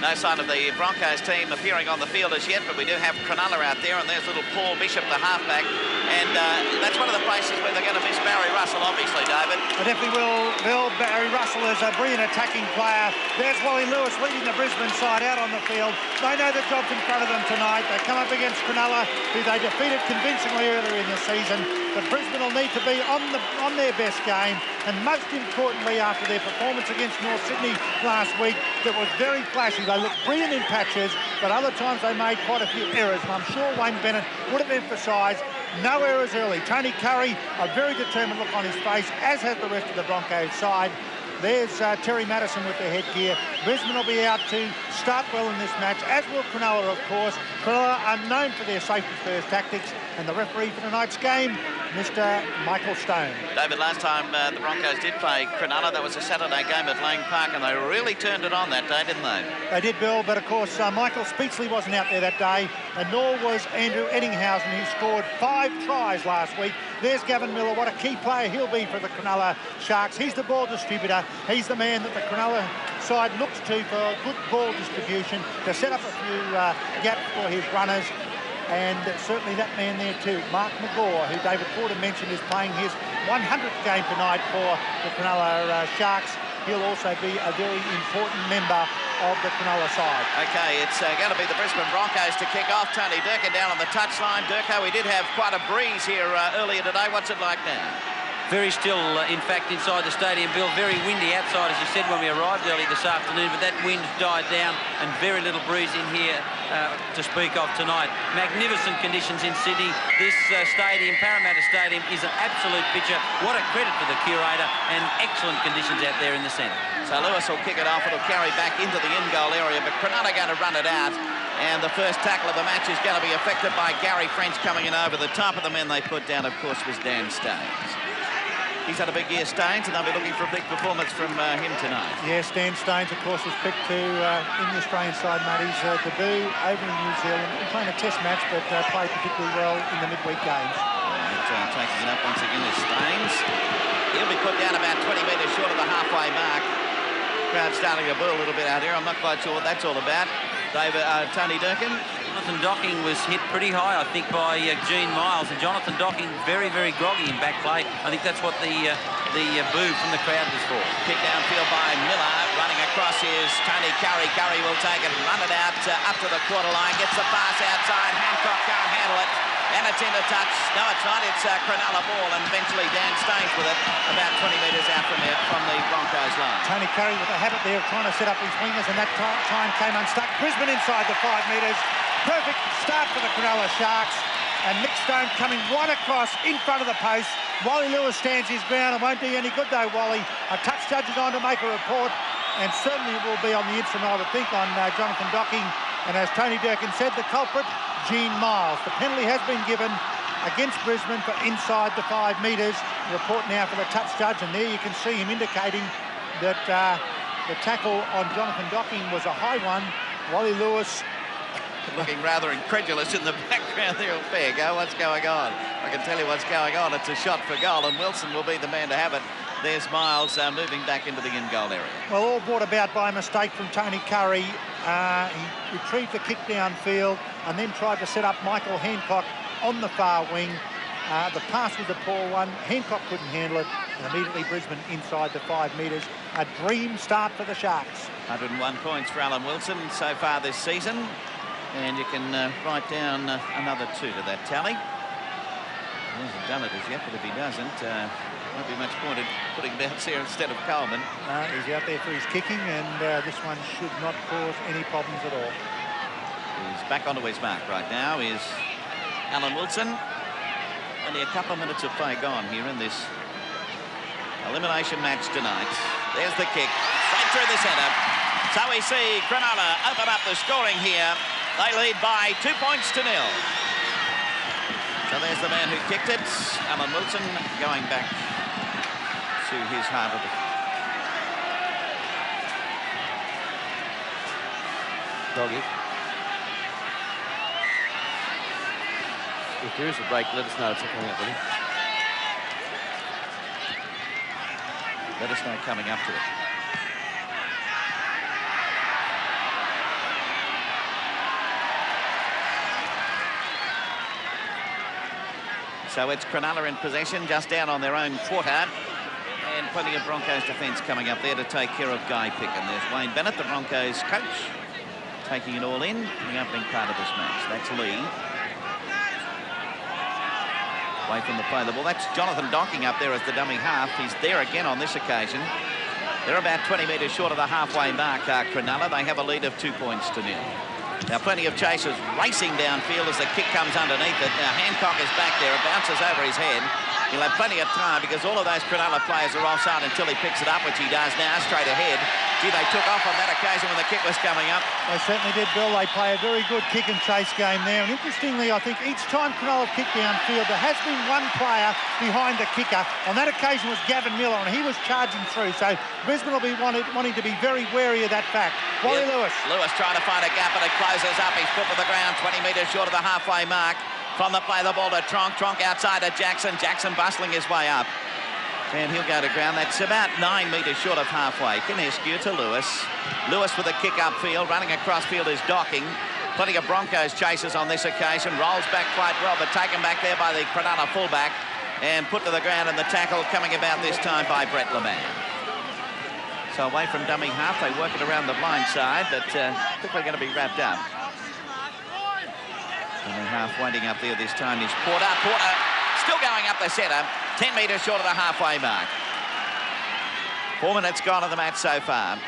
No sign of the Broncos team appearing on the field as yet, but we do have Cronulla out there, and there's little Paul Bishop, the halfback. And that's one of the places where they're going to miss Barry Russell, obviously, David. I definitely will. Bill, Barry Russell is a brilliant attacking player. There's Wally Lewis leading the Brisbane side out on the field. They know the job's in front of them tonight. They come up against Cronulla, who they defeated convincingly earlier in the season. But Brisbane will need to be on their best game, and most importantly, after their performance against North Sydney last week, that was very flashy. They looked brilliant in patches, but other times they made quite a few errors, and I'm sure Wayne Bennett would have emphasised no errors early. Tony Curry, a very determined look on his face, as has the rest of the Broncos side. There's Terry Madison with the headgear. Brisbane will be out to start well in this match, as will Cronulla, of course. Cronulla are known for their safety-first tactics, and the referee for tonight's game, Mr. Michael Stone. David, last time the Broncos did play Cronulla, that was a Saturday game at Lang Park, and they really turned it on that day, didn't they? They did, Bill, but of course Michael Speechley wasn't out there that day, and nor was Andrew Eddinghausen, who scored 5 tries last week. There's Gavin Miller. What a key player he'll be for the Cronulla Sharks. He's the ball distributor. He's the man that the Cronulla side looks to for good ball distribution, to set up a few gaps for his runners. And certainly that man there too, Mark McGaw, who David Porter mentioned is playing his 100th game tonight for the Cronulla Sharks. He'll also be a very important member of the Cronulla side. OK, it's going to be the Brisbane Broncos to kick off. Tony Durkin down on the touchline. Durko, we did have quite a breeze here earlier today. What's it like now? Very still, in fact, inside the stadium, Bill. Very windy outside, as you said, when we arrived early this afternoon, but that wind died down and very little breeze in here to speak of tonight. Magnificent conditions in Sydney. This stadium, Parramatta Stadium, is an absolute picture. What a credit for the curator, and excellent conditions out there in the centre. So Lewis will kick it off. It'll carry back into the in-goal area, but Cronulla going to run it out. And the first tackle of the match is going to be affected by Gary French coming in over the top. Of the men they put down, of course, was Dan Staines. He's had a big year, Staines, and they'll be looking for a big performance from him tonight. Yes, Dan Staines, of course, was picked to in the Australian side, mate. His debut over in New Zealand, playing a test match, but played particularly well in the midweek games. Right, taking it up once again is Staines. He'll be put down about 20 metres short of the halfway mark. Crowd starting to boo a little bit out here. I'm not quite sure what that's all about. David, Tony Durkin. Jonathan Docking was hit pretty high, I think, by Gene Miles, and Jonathan Docking very, very groggy in back play. I think that's what the boo from the crowd was for. Kick downfield by Miller. Running across is Tony Curry. Curry will take it and run it out up to the quarter line. Gets the pass outside. Hancock can't handle it. And it's into touch. No, it's not. It's Cronulla ball, and eventually Dan Staines with it about 20 metres out from the Broncos line. Tony Curry with a habit there of trying to set up his wingers, and that time came unstuck. Brisbane inside the 5 metres. Perfect start for the Cronulla Sharks, and Nick Stone coming right across in front of the post. Wally Lewis stands his ground. It won't do you any good though, Wally. A touch judge is on to make a report, and certainly it will be on the instrument, I would think, on Jonathan Docking. And as Tony Durkin said, the culprit, Gene Miles. The penalty has been given against Brisbane for inside the 5 metres. Report now for the touch judge, and there you can see him indicating that the tackle on Jonathan Docking was a high one. Wally Lewis looking rather incredulous in the background there. Fair go, what's going on? I can tell you what's going on. It's a shot for goal, and Wilson will be the man to have it. There's Miles moving back into the in-goal area. Well, all brought about by a mistake from Tony Curry. He retrieved the kick downfield and then tried to set up Michael Hancock on the far wing. The pass was a poor one. Hancock couldn't handle it, and immediately Brisbane inside the 5 metres. A dream start for the Sharks. 101 points for Alan Wilson so far this season. And you can write down another 2 to that tally. He hasn't done it as yet, but if he doesn't, won't be much point in putting Bounce here instead of Coleman. He's out there for his kicking, and this one should not cause any problems at all. He's back onto his mark right now is Alan Wilson. Only a couple of minutes of play gone here in this elimination match tonight. There's the kick, straight through the centre. So we see Cronulla open up the scoring here. They lead by 2 points to 0. So there's the man who kicked it, Alan Wilson, going back to his heart of the... Doggy. If there is a break, let us know it's coming up, buddy. Let us know coming up to it. So it's Cronulla in possession, just down on their own quarter. And plenty of Broncos defence coming up there to take care of Guy Pick. And there's Wayne Bennett, the Broncos coach, taking it all in the opening part of this match. That's Lee. Away from the play the ball. That's Jonathan Docking up there as the dummy half. He's there again on this occasion. They're about 20 metres short of the halfway mark, Cronulla. They have a lead of 2 points to 0. Now, plenty of chasers racing downfield as the kick comes underneath it. Now, Hancock is back there. It bounces over his head. He'll have plenty of time because all of those Cronulla players are offside until he picks it up, which he does now, straight ahead. Gee, they took off on that occasion when the kick was coming up. They certainly did, Bill. They play a very good kick and chase game there. And interestingly, I think each time Cronulla kicked downfield, there has been one player behind the kicker. On that occasion was Gavin Miller, and he was charging through. So Brisbane will be wanting to be very wary of that fact. Wally Lewis. Lewis trying to find a gap, but it closes up. He's put to the ground, 20 metres short of the halfway mark. From the play, the ball to Tronk. Tronk outside to Jackson. Jackson bustling his way up. And he'll go to ground. That's about 9 metres short of halfway. Kinescu to Lewis. Lewis with a kick upfield. Running across field is Docking. Plenty of Broncos chasers on this occasion. Rolls back quite well, but taken back there by the Cronulla fullback. And put to the ground, and the tackle coming about this time by Brett Leman. So away from dummy half, they work it around the blind side, but quickly going to be wrapped up. Dummy half winding up there this time is Porter. Porter still going up the centre, 10 metres short of the halfway mark. 4 minutes gone of the match so far.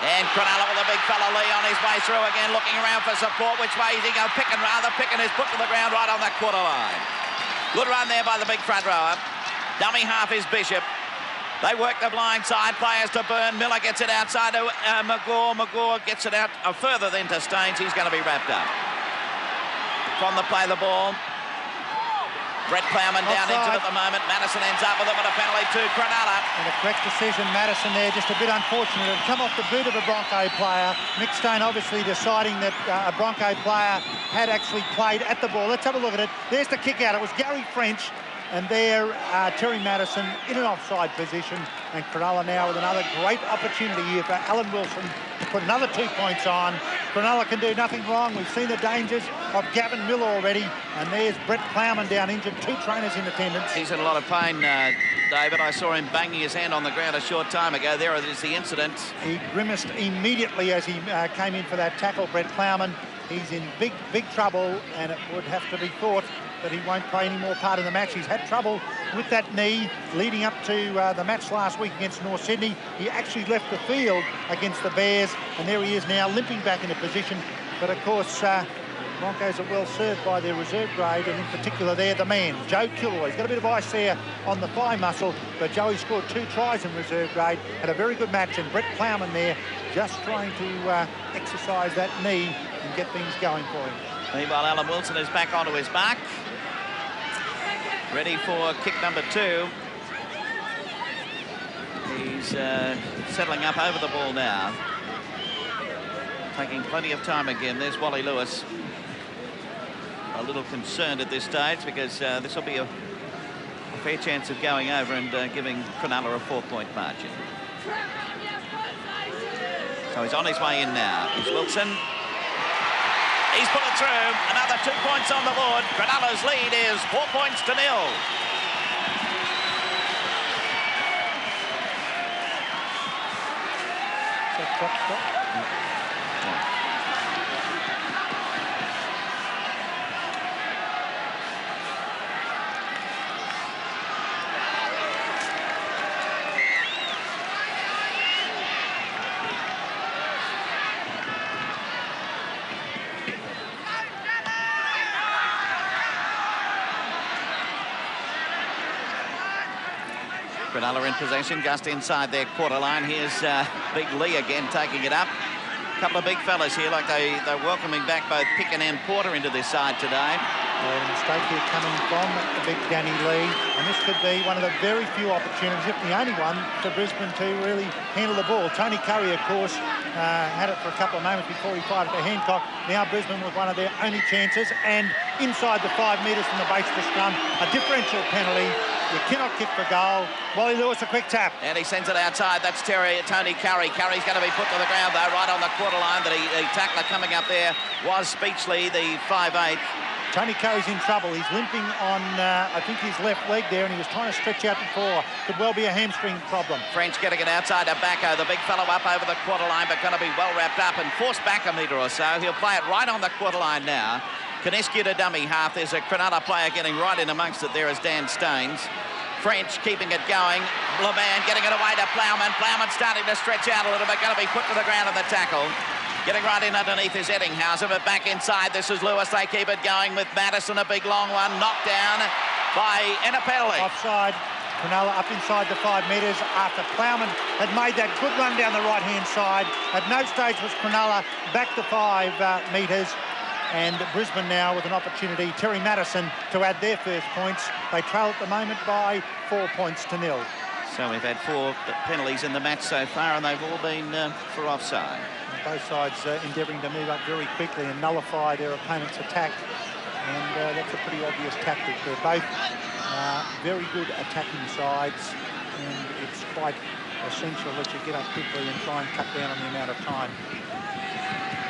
And Cronulla with a big fella Lee on his way through again, looking around for support. Which way is he going? Picken rather. Picken is put to the ground right on that quarter line. Good run there by the big front rower. Dummy half is Bishop. They work the blind side. Players to Byrne. Miller gets it outside to McGaw. McGaw gets it out further than to Staines. He's going to be wrapped up. From the play the ball. Brett Plowman down into it at the moment. Madison ends up with it, but a penalty to Cronulla. And a correct decision, Madison there, just a bit unfortunate. It come off the boot of a Bronco player. Mick Stone obviously deciding that a Bronco player had actually played at the ball. Let's have a look at it. There's the kick out. It was Gary French. And there, Terry Madison in an offside position. And Cronulla now with another great opportunity here for Alan Wilson to put another 2 points on. Cronulla can do nothing wrong. We've seen the dangers of Gavin Miller already. And there's Brett Plowman down injured. 2 trainers in attendance. He's in a lot of pain, David. I saw him banging his hand on the ground a short time ago. There is the incident. He grimaced immediately as he came in for that tackle, Brett Plowman. He's in big, big trouble, and it would have to be thought that he won't play any more part in the match. He's had trouble with that knee leading up to the match last week against North Sydney. He actually left the field against the Bears, and there he is now limping back into position. But of course, Broncos are well served by their reserve grade, and in particular there, the man, Joe Kilroy. He's got a bit of ice there on the thigh muscle, but Joey scored 2 tries in reserve grade, had a very good match, and Brett Plowman there just trying to exercise that knee and get things going for him. Meanwhile, Alan Wilson is back onto his mark. Ready for kick number 2. He's settling up over the ball now. Taking plenty of time again. There's Wally Lewis. A little concerned at this stage because this will be a fair chance of going over and giving Cronulla a 4-point margin. So he's on his way in now. He's Wilson. He's put it through. Another 2 points on the board. Cronulla's lead is 4 points to 0. Cronulla in possession, just inside their quarter line. Here's Big Lee again taking it up. A couple of big fellas here, like they're welcoming back both Picken and Porter into this side today. A mistake here coming from the big Danny Lee, and this could be one of the very few opportunities, if the only one, for Brisbane to really handle the ball. Tony Curry, of course, had it for a couple of moments before he fired it to Hancock. Now Brisbane with one of their only chances, and inside the 5 metres from the base of the scrum, a differential penalty. You cannot kick for goal. Wally Lewis, a quick tap. And he sends it outside. That's Tony Curry. Curry's going to be put to the ground, though, right on the quarter line. The tackler coming up there was Speechley, the 5'8", Tony Curry's in trouble. He's limping on, I think, his left leg there, and he was trying to stretch out before. Could well be a hamstring problem. French getting it outside to Bacco, the big fellow up over the quarter line, but going to be well wrapped up and forced back a metre or so. He'll play it right on the quarter line now. Kinescu to dummy half. There's a Cronulla player getting right in amongst it there as Dan Staines. French keeping it going. LeMan getting it away to Plowman. Plowman starting to stretch out a little bit. Going to be put to the ground on the tackle. Getting right in underneath is Eddinghausen, but back inside. This is Lewis. They keep it going with Madison, a big long one. Knocked down by Enapelli. Offside. Cronulla up inside the 5 metres after Plowman had made that good run down the right-hand side. At no stage was Cronulla back to 5 metres. And Brisbane now with an opportunity, Terry Madison, to add their first points. They trail at the moment by 4 points to 0. So we've had 4 penalties in the match so far, and they've all been for offside. Both sides endeavouring to move up very quickly and nullify their opponent's attack. And that's a pretty obvious tactic. They're both very good attacking sides, and it's quite essential that you get up quickly and try and cut down on the amount of time.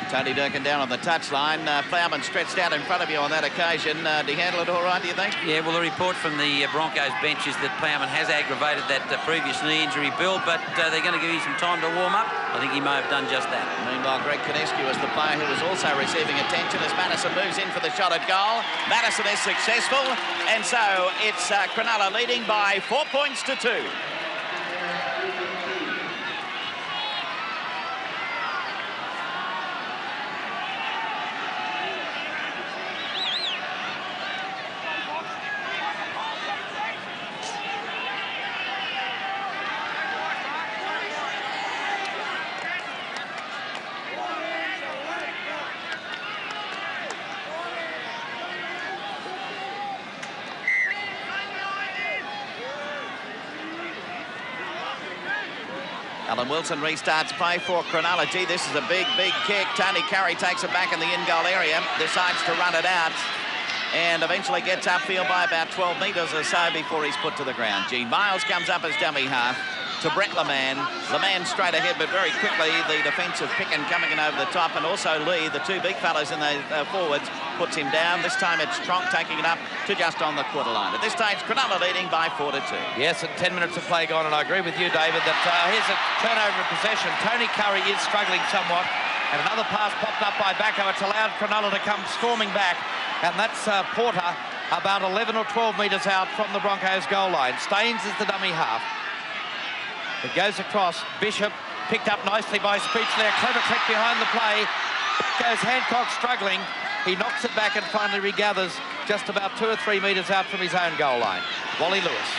Tony Durkin down on the touchline. Plowman stretched out in front of you on that occasion. Did he handle it all right, do you think? Yeah, well, the report from the Broncos bench is that Plowman has aggravated that previous knee injury, Bill, but they're going to give him some time to warm up. I think he may have done just that. Meanwhile, Greg Kinescu is the player who was also receiving attention as Madison moves in for the shot at goal. Madison is successful, and so it's Cronulla leading by 4 points to 2. Alan Wilson restarts play for Cronulla. Gee, this is a big, big kick. Tony Curry takes it back in the in-goal area, decides to run it out, and eventually gets upfield by about 12 metres or so before he's put to the ground. Gene Miles comes up as dummy half to Brett LeMan. LeMan straight ahead, but very quickly the defensive Picken coming in over the top, and also Lee, the 2 big fellas in the forwards, puts him down. This time it's Tronk taking it up to just on the quarter line. At this stage, Cronulla leading by 4 to 2. Yes, and 10 minutes of play gone, and I agree with you, David, that here's a turnover of possession. Tony Curry is struggling somewhat, and another pass popped up by Bacco. It's allowed Cronulla to come storming back, and that's Porter about 11 or 12 metres out from the Broncos goal line. Staines is the dummy half. It goes across. Bishop picked up nicely by Speechley. A clever trick behind the play. Goes Hancock struggling. He knocks it back and finally regathers just about 2 or 3 metres out from his own goal line. Wally Lewis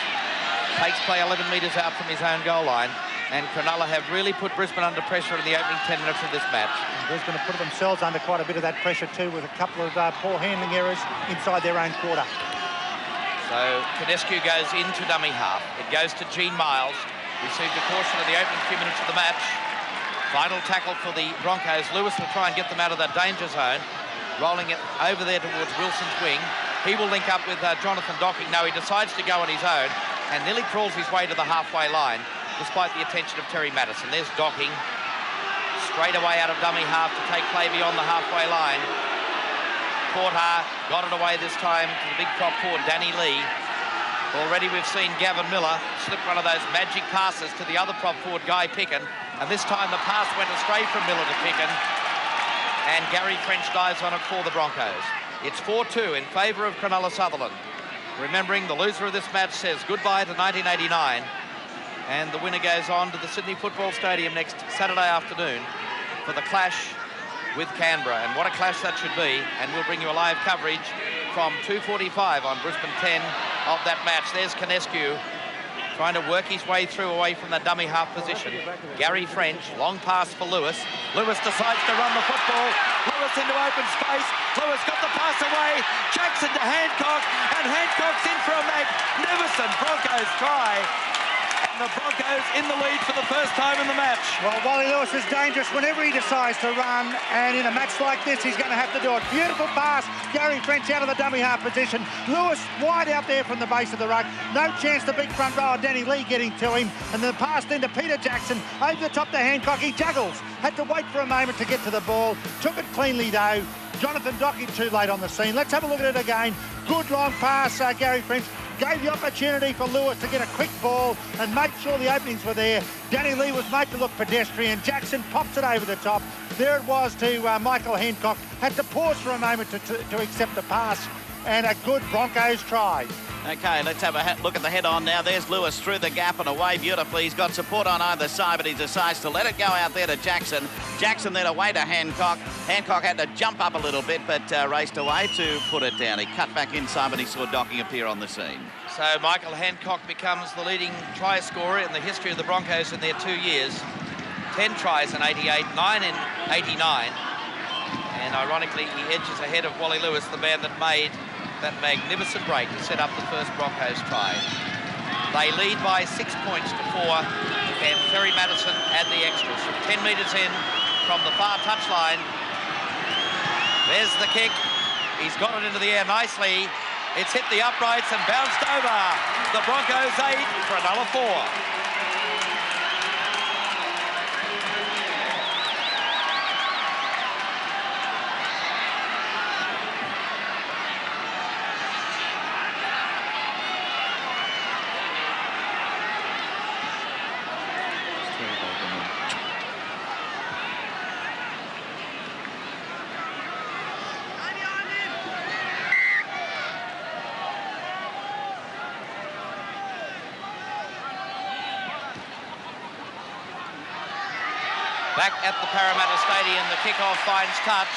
takes play 11 metres out from his own goal line. And Cronulla have really put Brisbane under pressure in the opening 10 minutes of this match. And Brisbane have put themselves under quite a bit of that pressure too, with a couple of poor handling errors inside their own quarter. So Kinescu goes into dummy half. It goes to Gene Miles. Received a caution in the opening few minutes of the match. Final tackle for the Broncos. Lewis will try and get them out of that danger zone. Rolling it over there towards Wilson's wing. He will link up with Jonathan Docking. No, he decides to go on his own and nearly crawls his way to the halfway line, despite the attention of Terry Madison. There's Docking. Straight away out of dummy half to take play beyond the halfway line. Porter got it away this time to the big prop forward, Danny Lee. Already we've seen Gavin Miller slip one of those magic passes to the other prop forward, Guy Picken. And this time the pass went astray from Miller to Picken. And Gary French dives on it for the Broncos. It's 4-2 in favour of Cronulla-Sutherland. Remembering the loser of this match says goodbye to 1989. And the winner goes on to the Sydney Football Stadium next Saturday afternoon for the clash with Canberra. And what a clash that should be. And we'll bring you a live coverage from 2:45 on Brisbane 10 of that match. There's Kinescu trying to work his way through away from the dummy half position. Gary French, long pass for Lewis. Lewis decides to run the football. Lewis into open space. Lewis got the pass away. Jackson to Hancock, and Hancock's in for a magnificent Broncos try. And the Broncos in the lead for the first time in the match. Well, Wally Lewis is dangerous whenever he decides to run, and in a match like this, he's going to have to do it. Beautiful pass. Gary French out of the dummy half position. Lewis wide out there from the base of the ruck. No chance the big front rower, Danny Lee, getting to him. And the pass then to Peter Jackson. Over the top to Hancock. He juggles. Had to wait for a moment to get to the ball. Took it cleanly, though. Jonathan Docking too late on the scene. Let's have a look at it again. Good long pass, Gary French. Gave the opportunity for Lewis to get a quick ball and make sure the openings were there. Danny Lee was made to look pedestrian. Jackson pops it over the top. There it was to Michael Hancock. Had to pause for a moment to accept the pass. And a good Broncos try. Okay, let's have a look at the head-on now. There's Lewis through the gap and away beautifully. He's got support on either side, but he decides to let it go out there to Jackson. Jackson then away to Hancock. Hancock had to jump up a little bit, but raced away to put it down. He cut back inside, but he saw Docking appear on the scene. So Michael Hancock becomes the leading try scorer in the history of the Broncos in their 2 years. 10 tries in 88, 9 in 89. And ironically, he edges ahead of Wally Lewis, the man that made that magnificent break to set up the first Broncos try. They lead by 6 points to 4, and Terry Madison add the extras. From 10 metres in from the far touchline. There's the kick. He's got it into the air nicely. It's hit the uprights and bounced over. The Broncos 8, Cronulla 4. Back at the Parramatta Stadium, the kickoff finds touch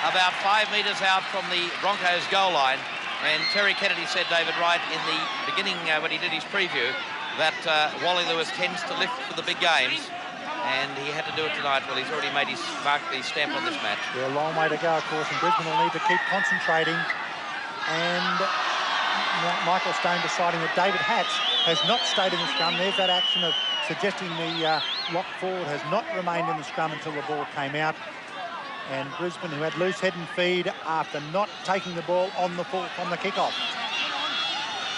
about 5 metres out from the Broncos goal line. And Terry Kennedy said, David Wright, in the beginning when he did his preview, that Wally Lewis tends to lift for the big games. And he had to do it tonight. Well, he's already made his mark, his stamp on this match. Yeah, a long way to go, of course, and Brisbane will need to keep concentrating. And Michael Stone deciding that David Hatch has not stayed in the scrum. There's that action of suggesting the lock forward has not remained in the scrum until the ball came out. And Brisbane, who had loose head and feed after not taking the ball on the full from the kickoff.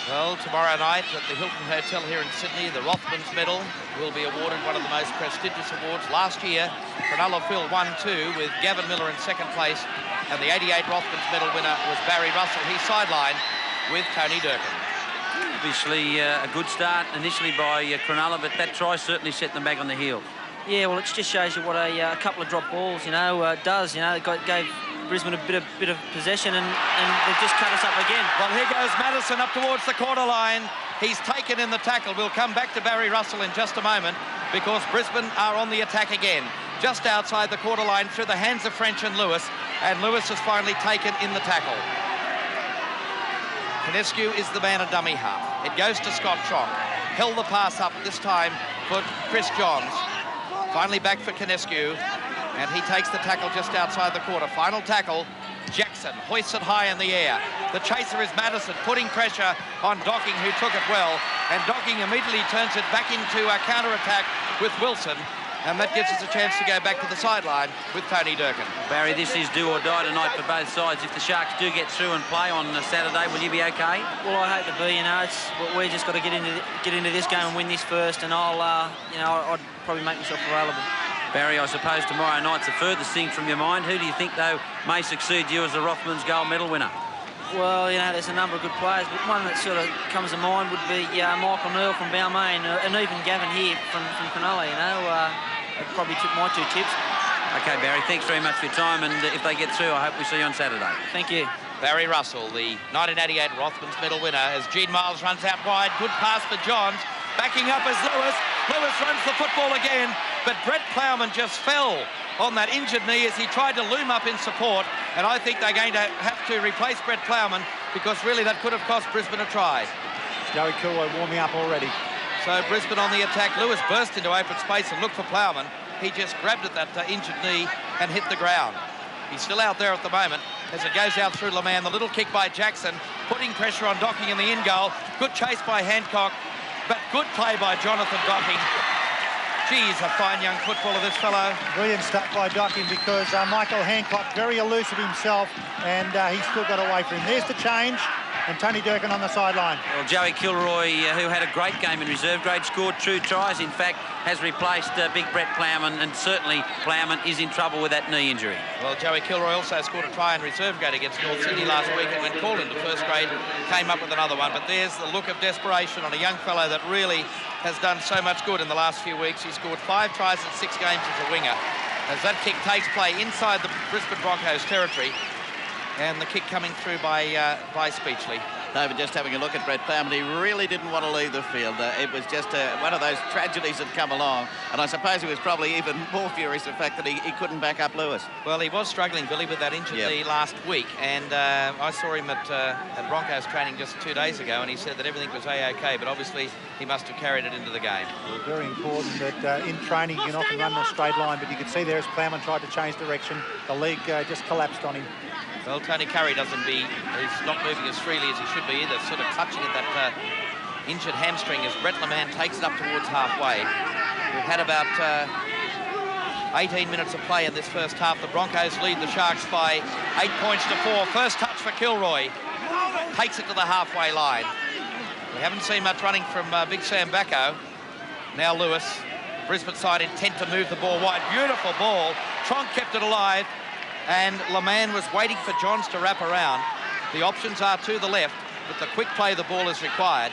Well, tomorrow night at the Hilton Hotel here in Sydney, the Rothmans Medal will be awarded, one of the most prestigious awards. Last year, Cronulla filled 1-2 with Gavin Miller in second place, and the 88 Rothmans Medal winner was Barry Russell. He's sidelined with Tony Durkin. Obviously, a good start initially by Cronulla, but that try certainly set them back on the heel. Yeah, well, it just shows you what a couple of drop balls, does. It gave Brisbane a bit of possession, and they've just cut us up again. Well, here goes Madison up towards the quarter line. He's taken in the tackle. We'll come back to Barry Russell in just a moment, because Brisbane are on the attack again. Just outside the quarter line through the hands of French and Lewis, and Lewis has finally taken in the tackle. Kinescu is the man at dummy half. It goes to Scott Chong. Held the pass up this time for Chris Johns. Finally back for Kinescu, and he takes the tackle just outside the quarter. Final tackle, Jackson hoists it high in the air. The chaser is Madison, putting pressure on Docking, who took it well, and Docking immediately turns it back into a counter-attack with Wilson, and that gives us a chance to go back to the sideline with Tony Durkin. Barry, this is do or die tonight for both sides. If the Sharks do get through and play on Saturday, will you be okay? Well, I hope to be. We're just got to get into this game and win this first, and I'd probably make myself available. Barry, I suppose tomorrow night's the furthest thing from your mind. Who do you think, though, may succeed you as the Rothmans gold medal winner? Well, there's a number of good players, but one that sort of comes to mind would be Michael Neal from Balmain, and even Gavin here from Cronulla. I'd probably tip my 2 tips. OK, Barry, thanks very much for your time, and if they get through, I hope we see you on Saturday. Thank you. Barry Russell, the 1988 Rothmans medal winner, as Gene Miles runs out wide. Good pass for Johns. Backing up as Lewis. Lewis runs the football again, but Brett Plowman just fell on that injured knee as he tried to loom up in support, and I think they're going to have to replace Brett Plowman, because really that could have cost Brisbane a try. Joey Kilroy warming up already. So Brisbane on the attack. Lewis burst into open space and looked for Plowman. He just grabbed at that injured knee and hit the ground. He's still out there at the moment as it goes out through Leman. The little kick by Jackson, putting pressure on Docking in the in goal. Good chase by Hancock, but good play by Jonathan Docking. Geez, a fine young footballer, this fellow. Brilliant stuff by Docking, because Michael Hancock, very elusive himself, and he still got away from him. There's the change. and Tony Durkin on the sideline. Well, Joey Kilroy, who had a great game in reserve grade, scored 2 tries, in fact, has replaced Big Brett Plowman, and certainly Plowman is in trouble with that knee injury. Well, Joey Kilroy also scored a try in reserve grade against North Sydney last week, and when called into first grade, came up with another one. But there's the look of desperation on a young fellow that really has done so much good in the last few weeks. He scored 5 tries in 6 games as a winger. As that kick takes play inside the Brisbane Broncos territory, and the kick coming through by Speechley. David, just having a look at Brett Plowman, he really didn't want to leave the field. It was just one of those tragedies that come along, and I suppose he was probably even more furious the fact that he couldn't back up Lewis. Well, he was struggling, Billy, with that injury last week, and I saw him at Broncos training just 2 days ago, and he said that everything was A-OK, but obviously he must have carried it into the game. Well, very important that in training you can often run in a straight line, but you could see there as Plowman tried to change direction, the leg just collapsed on him. Well, Tony Curry he's not moving as freely as he should be either, sort of clutching at that injured hamstring as Brett Leman takes it up towards halfway. We've had about 18 minutes of play in this first half. The Broncos lead the Sharks by 8 points to 4. First touch for Kilroy. Takes it to the halfway line. We haven't seen much running from Big Sam Bacco. Now Lewis. Brisbane side intent to move the ball wide. Beautiful ball. Tronk kept it alive. And Leman was waiting for Johns to wrap around. The options are to the left, but the quick play the ball is required.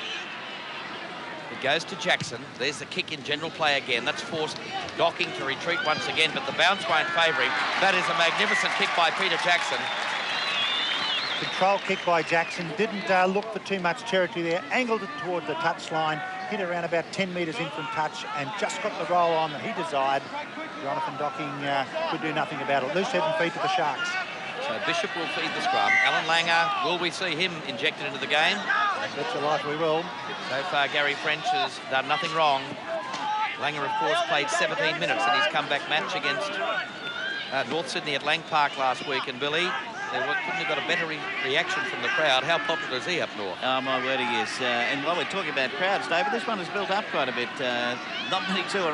It goes to Jackson. There's the kick in general play again. That's forced Docking to retreat once again, but the bounce won't favour him. That is a magnificent kick by Peter Jackson. Control kick by Jackson. Didn't look for too much territory there. Angled it towards the touchline. Hit around about 10 metres in from touch and just got the roll on that he desired. Jonathan Docking could do nothing about it. Loose head and feet to the Sharks. So Bishop will feed the scrum. Alan Langer, will we see him injected into the game? Bet your life we will. So far, Gary French has done nothing wrong. Langer, of course, played 17 minutes in his comeback match against North Sydney at Lang Park last week. And Billy, couldn't have got a better reaction from the crowd. How popular is he up north? Oh, my word, he is. And while we're talking about crowds, David, this one has built up quite a bit. Not many too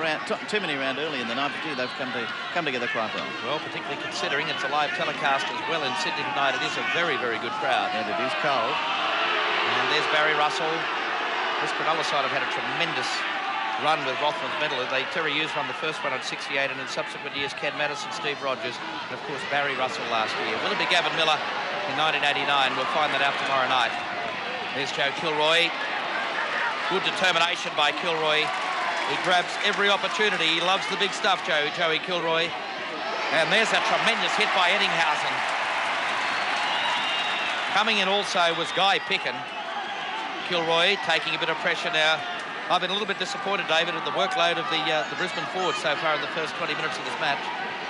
many around early in the night, but gee, they've come together quite well. Well, particularly considering it's a live telecast as well in Sydney tonight. It is a very, very good crowd. And it is cold. And there's Barry Russell. This Cronulla side have had a tremendous run with Rothman's medal. Terry Hughes won the first one at 68, and in subsequent years, Ken Madison, Steve Rogers, and of course Barry Russell last year. Will it be Gavin Miller in 1989? We'll find that out tomorrow night. There's Joe Kilroy. Good determination by Kilroy. He grabs every opportunity. He loves the big stuff, Joey Kilroy. And there's a tremendous hit by Eddinghausen. Coming in also was Guy Picken. Kilroy taking a bit of pressure now. I've been a little bit disappointed, David, at the workload of the Brisbane forwards so far in the first 20 minutes of this match.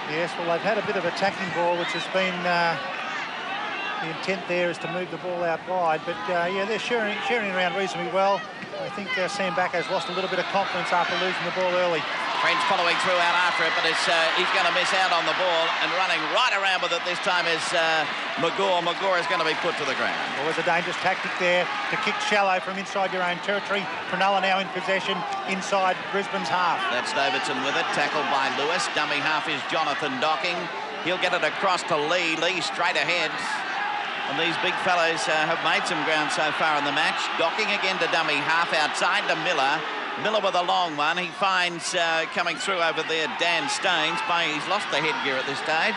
Yes, well, they've had a bit of attacking ball, which has been the intent there is to move the ball out wide. But, yeah, they're sharing around reasonably well. I think Sam Bacco's lost a little bit of confidence after losing the ball early. French following through out after it, but he's going to miss out on the ball, and running right around with it this time is Magor. Magor is going to be put to the ground. Always a dangerous tactic there to kick shallow from inside your own territory. Cronulla now in possession inside Brisbane's half. That's Davidson with it, tackled by Lewis. Dummy half is Jonathan Docking. He'll get it across to Lee. Lee straight ahead. And these big fellows have made some ground so far in the match. Docking again to dummy half outside to Miller. Miller with a long one. He finds coming through over there Dan Staines. He's lost the headgear at this stage.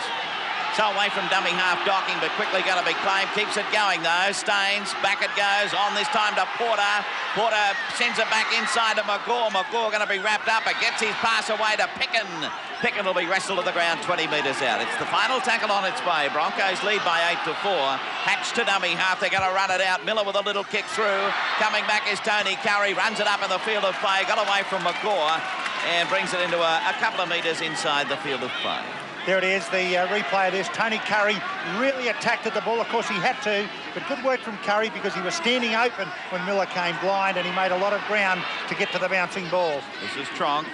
So away from dummy half Docking, but quickly going to be claimed. Keeps it going though. Staines, back it goes. On this time to Porter. Porter sends it back inside to Magor. Magor going to be wrapped up. It gets his pass away to Picken. Picken will be wrestled to the ground 20 metres out. It's the final tackle on its way. Broncos lead by 8-4. Hatch to dummy half. They're going to run it out. Miller with a little kick through. Coming back is Tony Curry. Runs it up in the field of play. Got away from Magor and brings it into a couple of metres inside the field of play. There it is, the replay of this. Tony Curry really attacked at the ball. Of course, he had to, but good work from Curry because he was standing open when Miller came blind, and he made a lot of ground to get to the bouncing ball. This is Tronk.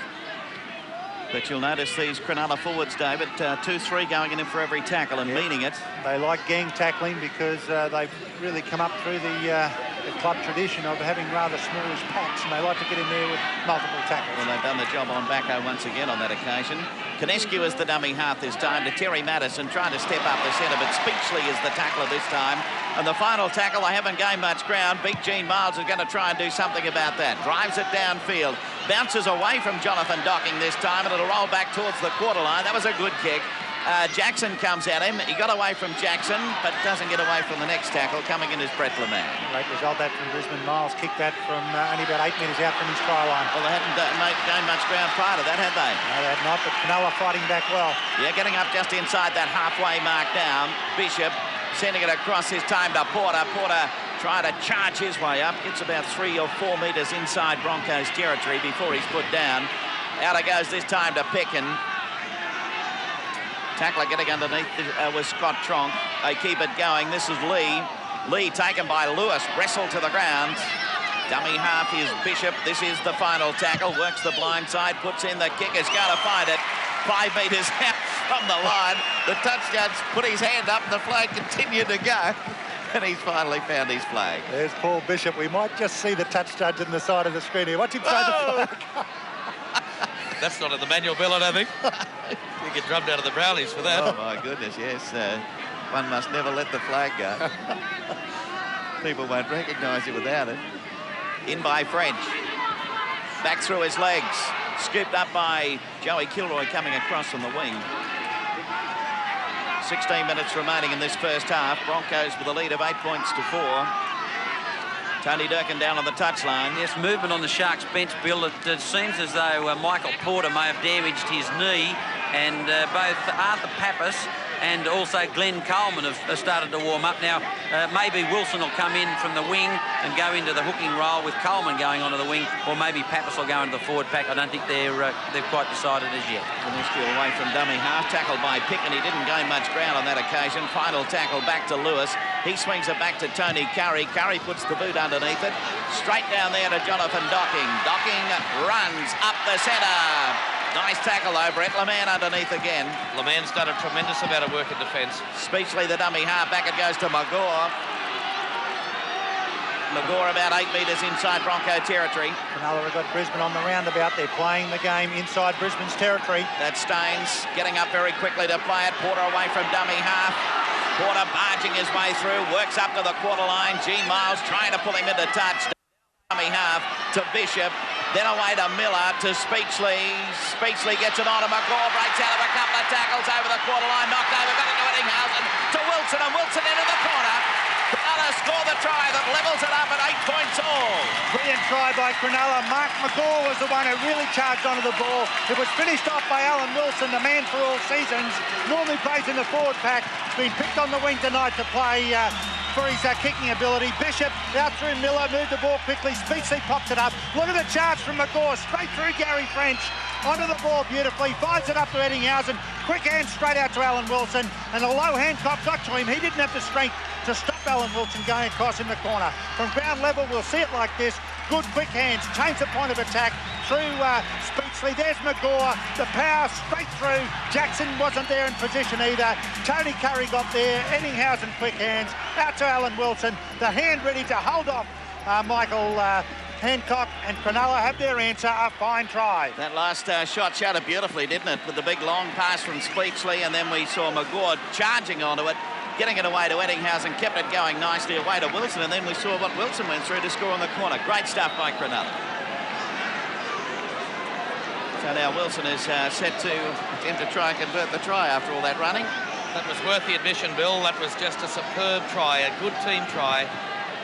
But you'll notice these Cronulla forwards, David, 2-3 going in for every tackle and meaning it. They like gang tackling because they've really come up through the club tradition of having rather smallish packs, and they like to get in there with multiple tackles. Well, they've done the job on Bacco once again on that occasion. Kinescu is the dummy half this time to Terry Madison, trying to step up the centre, but Speechley is the tackler this time. And the final tackle, they haven't gained much ground. Big Gene Miles is going to try and do something about that. Drives it downfield, bounces away from Jonathan Docking this time, and it'll roll back towards the quarter line. That was a good kick. Jackson comes at him. He got away from Jackson, but doesn't get away from the next tackle. Coming in is Brett LeMay. Great result that from Brisbane. Miles kicked that from only about 8 metres out from his try line. Well, they hadn't gained much ground prior to that, had they? No, they had not, but Cronulla fighting back well. Yeah, getting up just inside that halfway mark down. Bishop sending it across his time to Porter. Porter trying to charge his way up. Gets about 3 or 4 metres inside Broncos territory before he's put down. Out it goes this time to Peckin. Tackler getting underneath was Scott Tronk. They keep it going. This is Lee. Lee taken by Lewis. Wrestled to the ground. Dummy half is Bishop. This is the final tackle. Works the blind side. Puts in the kick. Is going to find it. 5 metres out from the line. The touch judge put his hand up and the flag continued to go. And he's finally found his flag. There's Paul Bishop. We might just see the touch judge on the side of the screen here. Watch him throw the flag. That's not in the manual, Bill, I don't think. You get drummed out of the Brownies for that. Oh, my goodness, yes. One must never let the flag go. People won't recognise you without it. In by French. Back through his legs. Scooped up by Joey Kilroy coming across from the wing. 16 minutes remaining in this first half. Broncos with a lead of 8 points to 4. Tony Durkin down on the touchline. Yes, movement on the Sharks bench, Bill. It seems as though Michael Porter may have damaged his knee, and both Arthur Pappas and also Glenn Coleman have started to warm up. Now, maybe Wilson will come in from the wing and go into the hooking role with Coleman going onto the wing, or maybe Pappas will go into the forward pack. I don't think they've quite decided as yet. Kinescu away from dummy half, tackled by Pick, and he didn't gain much ground on that occasion. Final tackle back to Lewis. He swings it back to Tony Curry. Curry puts the boot underneath it. Straight down there to Jonathan Docking. Docking runs up the centre. Nice tackle over it. LeMay underneath again. LeMay's done a tremendous amount of work in defence. Speechley, the dummy half. Back it goes to Magor. Magor about 8 metres inside Bronco territory. Cronulla have got Brisbane on the roundabout. They're playing the game inside Brisbane's territory. That's Staines getting up very quickly to play it. Porter away from dummy half. Porter barging his way through. Works up to the quarter line. Gene Miles trying to pull him into touch. Dummy half to Bishop. Then away to Miller, to Speechley. Speechley gets it on to Magor, breaks out of a couple of tackles over the quarter line, knocked over, got it to Ettinghausen, to Wilson, and Wilson into the corner. Cronulla score the try that levels it up at 8 points all. Brilliant try by Cronulla. Mark Magor was the one who really charged onto the ball. It was finished off by Alan Wilson, the man for all seasons. Normally plays in the forward pack. Been picked on the wing tonight to play for his kicking ability. Bishop out through Miller, moved the ball quickly. Speechley popped it up. Look at the charge from Magor, straight through Gary French. Onto the ball beautifully, finds it up to Ettinghausen. Quick hand straight out to Alan Wilson. And although Hancock got to him, he didn't have the strength to stop Alan Wilson going across in the corner. From ground level, we'll see it like this. Good quick hands, change the point of attack through Speechley. There's Magor, the power straight through. Jackson wasn't there in position either. Tony Curry got there. Ettinghausen quick hands out to Alan Wilson. The hand ready to hold off Michael Hancock, and Cronulla have their answer, a fine try. That last shot showed it beautifully, didn't it? With the big long pass from Speechley, and then we saw Magor charging onto it, getting it away to Ettinghausen, kept it going nicely away to Wilson, and then we saw what Wilson went through to score on the corner. Great stuff by Cronulla. So now Wilson is set to attempt to try and convert the try after all that running. That was worth the admission, Bill. That was just a superb try, a good team try.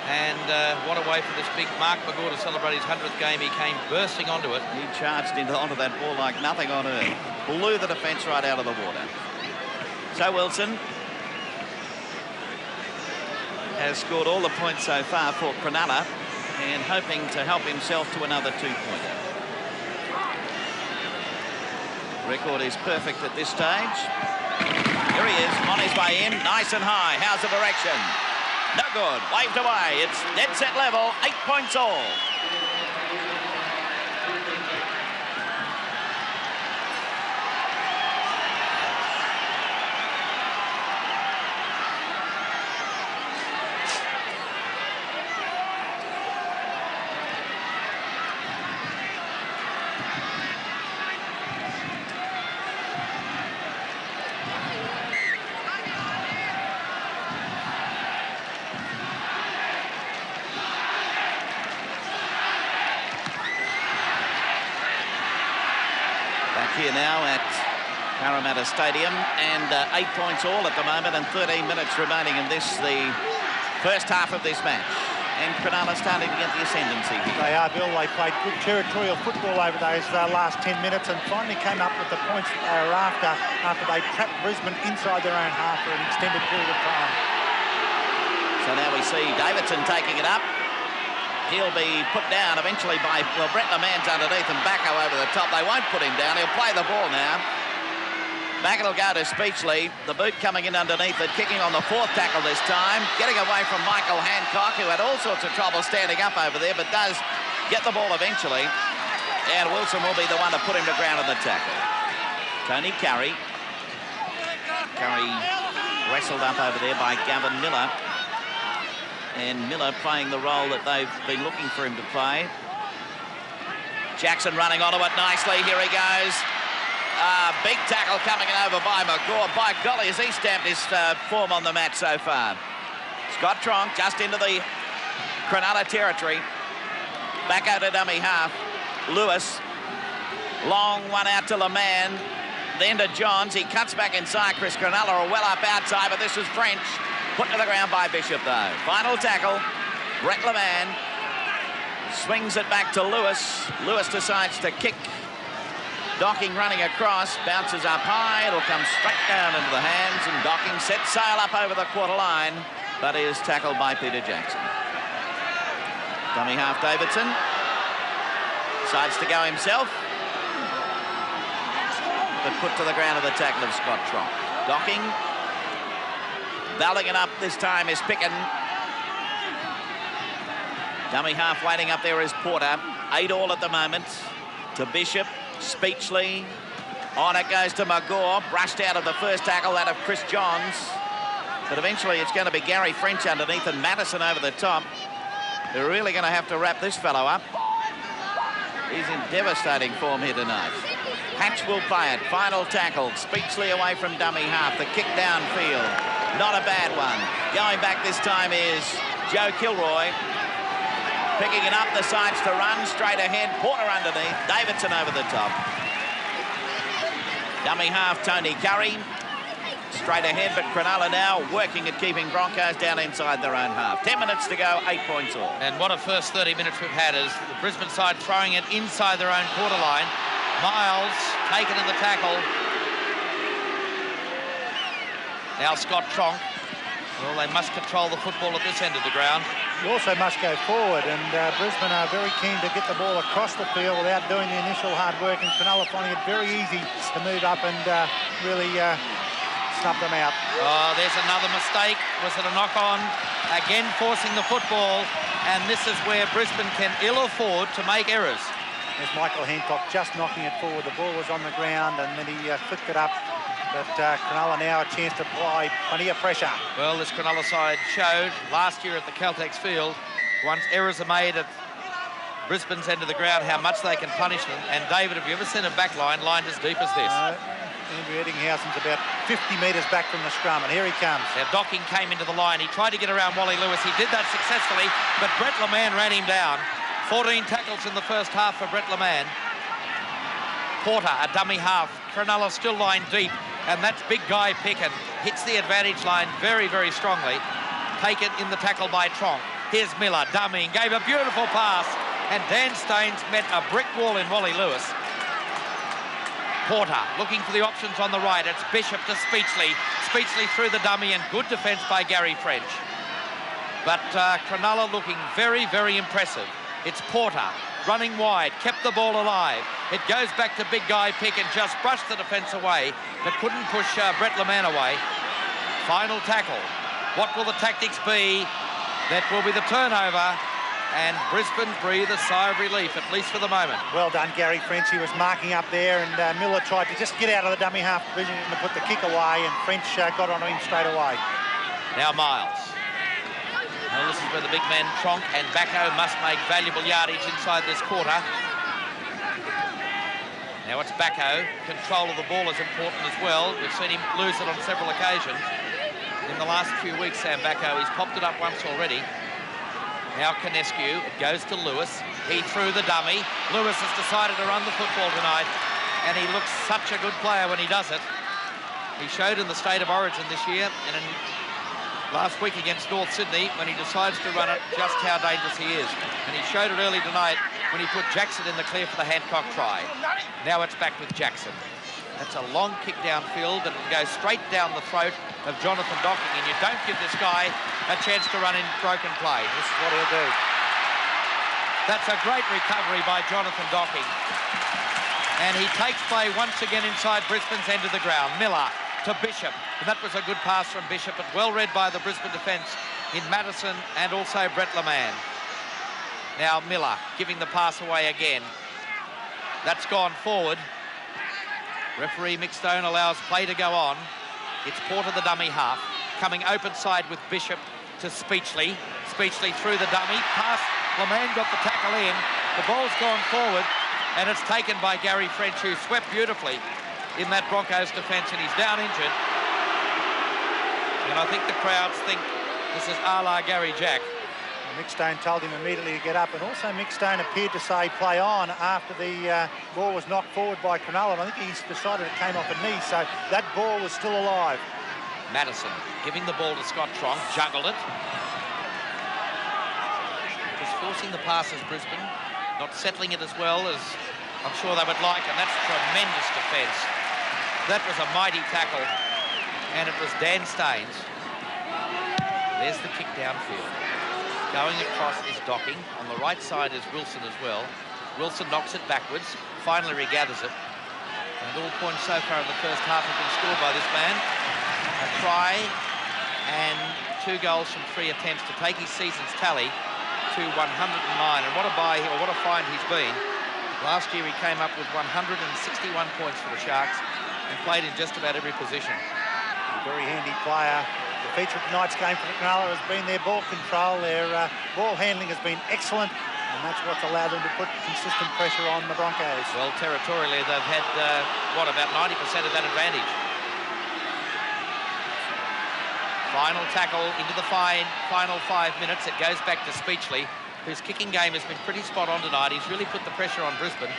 And what a way for this big Mark Magor to celebrate his 100th game. He came bursting onto it. He charged onto that ball like nothing on earth. Blew the defence right out of the water. So Wilson has scored all the points so far for Cronulla and hoping to help himself to another 2-pointer. Record is perfect at this stage. Here he is on his way in, nice and high. How's the direction? No good, waved away. It's dead set level, 8 points all. here now at Parramatta Stadium, and 8 points all at the moment, and 13 minutes remaining in this, the first half of this match. And Cronulla starting to get the ascendancy here. They are, Bill. They played good territorial football over those last 10 minutes and finally came up with the points that they were after they trapped Brisbane inside their own half for an extended period of time. So now we see Davidson taking it up. He'll be put down eventually by, well, Brett LeMans underneath and Bacco over the top. They won't put him down. He'll play the ball now. Bacco will go to Speechley. The boot coming in underneath it, kicking on the fourth tackle this time. Getting away from Michael Hancock, who had all sorts of trouble standing up over there, but does get the ball eventually. And Wilson will be the one to put him to ground on the tackle. Tony Curry. Curry wrestled up over there by Gavin Miller. And Miller playing the role that they've been looking for him to play. Jackson running onto it nicely. Here he goes. Big tackle coming in over by McGaw. By golly, has he stamped his form on the match so far. Scott Tronk just into the Cronulla territory. Back out to dummy half. Lewis. Long one out to LeMans. Then to Johns. He cuts back inside. Chris Cronulla are well up outside, but this is French. Put to the ground by Bishop, though. Final tackle. Brett LeMans swings it back to Lewis. Lewis decides to kick. Docking running across, bounces up high. It'll come straight down into the hands, and Docking sets sail up over the quarter line, but is tackled by Peter Jackson. Dummy half Davidson. Decides to go himself, but put to the ground of the tackle of Scott Tronk. Docking. Belling it up this time is Picken. Dummy half waiting up there is Porter. 8 all at the moment to Bishop. Speechley. On it goes to McGaw. Brushed out of the first tackle, that of Chris Johns. But eventually it's going to be Gary French underneath and Madison over the top. They're really going to have to wrap this fellow up. He's in devastating form here tonight. Hatch will play it. Final tackle. Speechley away from dummy half. The kick downfield. Not a bad one. Going back this time is Joe Kilroy. Picking it up, the sides to run, straight ahead, Porter underneath, Davidson over the top. Dummy half, Tony Curry. Straight ahead, but Cronulla now working at keeping Broncos down inside their own half. 10 minutes to go, 8 points all. And what a first 30 minutes we've had as the Brisbane side throwing it inside their own quarter line. Miles taken in the tackle. Now Scott Tronk. Well, they must control the football at this end of the ground. You also must go forward, and Brisbane are very keen to get the ball across the field without doing the initial hard work, and Cronulla finding it very easy to move up and really snub them out. Oh, there's another mistake. Was it a knock-on? Again, forcing the football, and this is where Brisbane can ill afford to make errors. There's Michael Hancock just knocking it forward. The ball was on the ground, and then he flicked it up. But Cronulla now a chance to apply plenty of pressure. Well, this Cronulla side showed last year at the Caltex field, once errors are made at Brisbane's end of the ground, how much they can punish them. And David, have you ever seen a back line lined as deep as this? Andrew Eddinghausen's about 50 metres back from the scrum, and here he comes. Now, Docking came into the line. He tried to get around Wally Lewis. He did that successfully, but Brett LeMans ran him down. 14 tackles in the first half for Brett LeMans. Porter, a dummy half. Cronulla still lined deep. And that's big guy Picken. Hits the advantage line very, very strongly. Taken in the tackle by Tronk. Here's Miller, dummying, gave a beautiful pass. And Dan Staines met a brick wall in Wally Lewis. Porter looking for the options on the right. It's Bishop to Speechley. Speechley through the dummy, and good defence by Gary French. But Cronulla looking very, very impressive. It's Porter running wide, kept the ball alive. It goes back to big guy Picken, just brushed the defence away, but couldn't push Brett LeMans away. Final tackle. What will the tactics be? That will be the turnover, and Brisbane breathe a sigh of relief, at least for the moment. Well done, Gary French. He was marking up there, and Miller tried to just get out of the dummy half position to put the kick away, and French got onto him straight away. Now Miles. Well, this is where the big men, Tronk and Bacco, must make valuable yardage inside this quarter. Now it's Bacco. Control of the ball is important as well. We've seen him lose it on several occasions. In the last few weeks, Sam Bacco, he's popped it up once already. Now Canescu, it goes to Lewis. He threw the dummy. Lewis has decided to run the football tonight. and he looks such a good player when he does it. He showed in the State of Origin this year and in last week against North Sydney when he decides to run it just how dangerous he is. And he showed it early tonight when he put Jackson in the clear for the Hancock try. Now it's back with Jackson. That's a long kick downfield, but it'll go straight down the throat of Jonathan Docking, and you don't give this guy a chance to run in broken play. This is what he'll do. That's a great recovery by Jonathan Docking. And he takes play once again inside Brisbane's end of the ground. Miller to Bishop, and that was a good pass from Bishop, but well read by the Brisbane defence in Madison and also Brett LeMan. Now Miller giving the pass away again. That's gone forward. Referee Mick Stone allows play to go on. It's Porter the dummy half, coming open side with Bishop to Speechley. Speechley through the dummy, pass, LeMan got the tackle in, the ball's gone forward, and it's taken by Gary French, who swept beautifully in that Broncos defence, and he's down injured. And I think the crowds think this is a la Gary Jack. Mick Stone told him immediately to get up, and also Mick Stone appeared to say play on after the ball was knocked forward by Cronulla. I think he's decided it came off a knee, so that ball was still alive. Madison giving the ball to Scott Tronk, juggled it. Just forcing the passes, Brisbane, not settling it as well as I'm sure they would like, and that's tremendous defence. That was a mighty tackle, and it was Dan Staines. There's the kick downfield. Going across is Docking. On the right side is Wilson as well. Wilson knocks it backwards, finally regathers it. And all points so far in the first half have been scored by this man. A try and 2 goals from 3 attempts to take his season's tally to 109. And what a buy, or what a find he's been. Last year he came up with 161 points for the Sharks and played in just about every position. A very handy player. The feature of tonight's game for Cronulla has been their ball control. Their ball handling has been excellent, and that's what's allowed them to put consistent pressure on the Broncos. Well, territorially, they've had, what, about 90% of that advantage. Final tackle into the final 5 minutes. It goes back to Speechley, whose kicking game has been pretty spot on tonight. He's really put the pressure on Brisbane.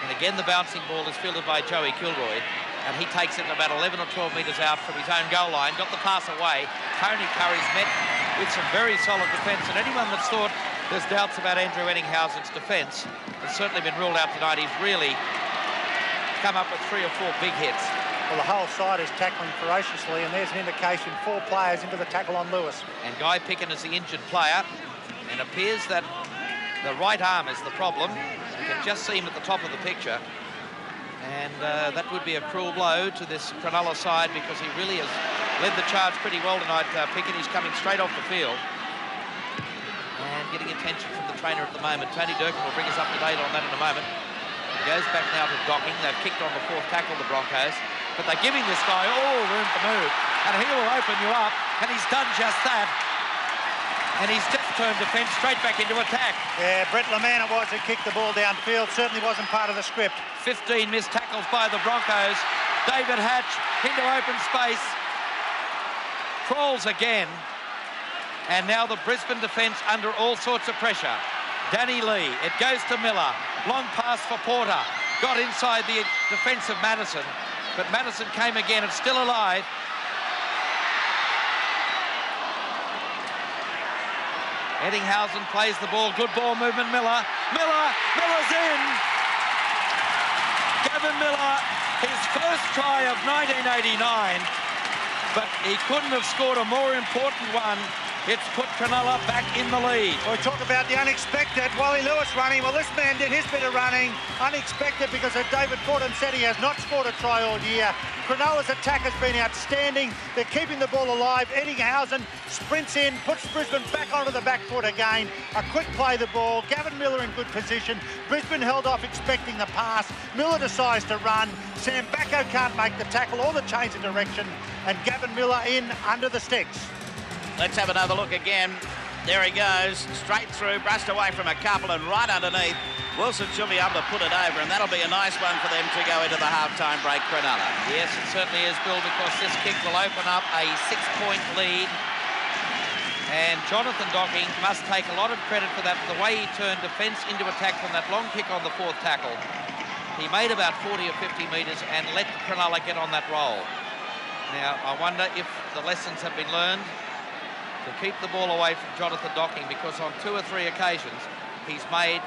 And again, the bouncing ball is fielded by Joey Kilroy. And he takes it about 11 or 12 metres out from his own goal line. Got the pass away. Tony Curry's met with some very solid defence. And anyone that's thought there's doubts about Andrew Ettinghausen's defence has certainly been ruled out tonight. He's really come up with 3 or 4 big hits. Well, the whole side is tackling ferociously, and there's an indication 4 players into the tackle on Lewis. And Guy Picken is the injured player. And it appears that the right arm is the problem. You can just see him at the top of the picture. And that would be a cruel blow to this Cronulla side, because he really has led the charge pretty well tonight. Pickett is coming straight off the field and getting attention from the trainer at the moment. Tony Durkin will bring us up to date on that in a moment. He goes back now to Docking. They've kicked on the 4th tackle, the Broncos, but they're giving this guy all room to move, and he will open you up, and he's done just that. And he's just turned defence straight back into attack. Yeah, Brett LeMan it was who kicked the ball downfield. Certainly wasn't part of the script. 15 missed tackles by the Broncos. David Hatch into open space. Crawls again. And now the Brisbane defence under all sorts of pressure. Danny Lee, it goes to Miller. Long pass for Porter. Got inside the defence of Madison. But Madison came again. It's still alive. Ettinghausen plays the ball. Good ball movement, Miller. Miller's in. Gavin Miller, his first try of 1989. But he couldn't have scored a more important one. It's put Cronulla back in the lead. We talk about the unexpected. Wally Lewis running. Well, this man did his bit of running. Unexpected because, as David Fortin said, he has not scored a try all year. Cronulla's attack has been outstanding. They're keeping the ball alive. Ettinghausen sprints in, puts Brisbane back onto the back foot again. A quick play the ball. Gavin Miller in good position. Brisbane held off expecting the pass. Miller decides to run. Sam Bacco can't make the tackle or the change of direction. And Gavin Miller in under the sticks. Let's have another look again. There he goes, straight through, brushed away from a couple and right underneath. Wilson should be able to put it over, and that'll be a nice one for them to go into the half-time break, Cronulla. Yes, it certainly is, Bill, because this kick will open up a 6-point lead. And Jonathan Docking must take a lot of credit for that, the way he turned defence into attack from that long kick on the 4th tackle. He made about 40 or 50 metres and let Cronulla get on that roll. Now, I wonder if the lessons have been learned to keep the ball away from Jonathan Docking, because on 2 or 3 occasions he's made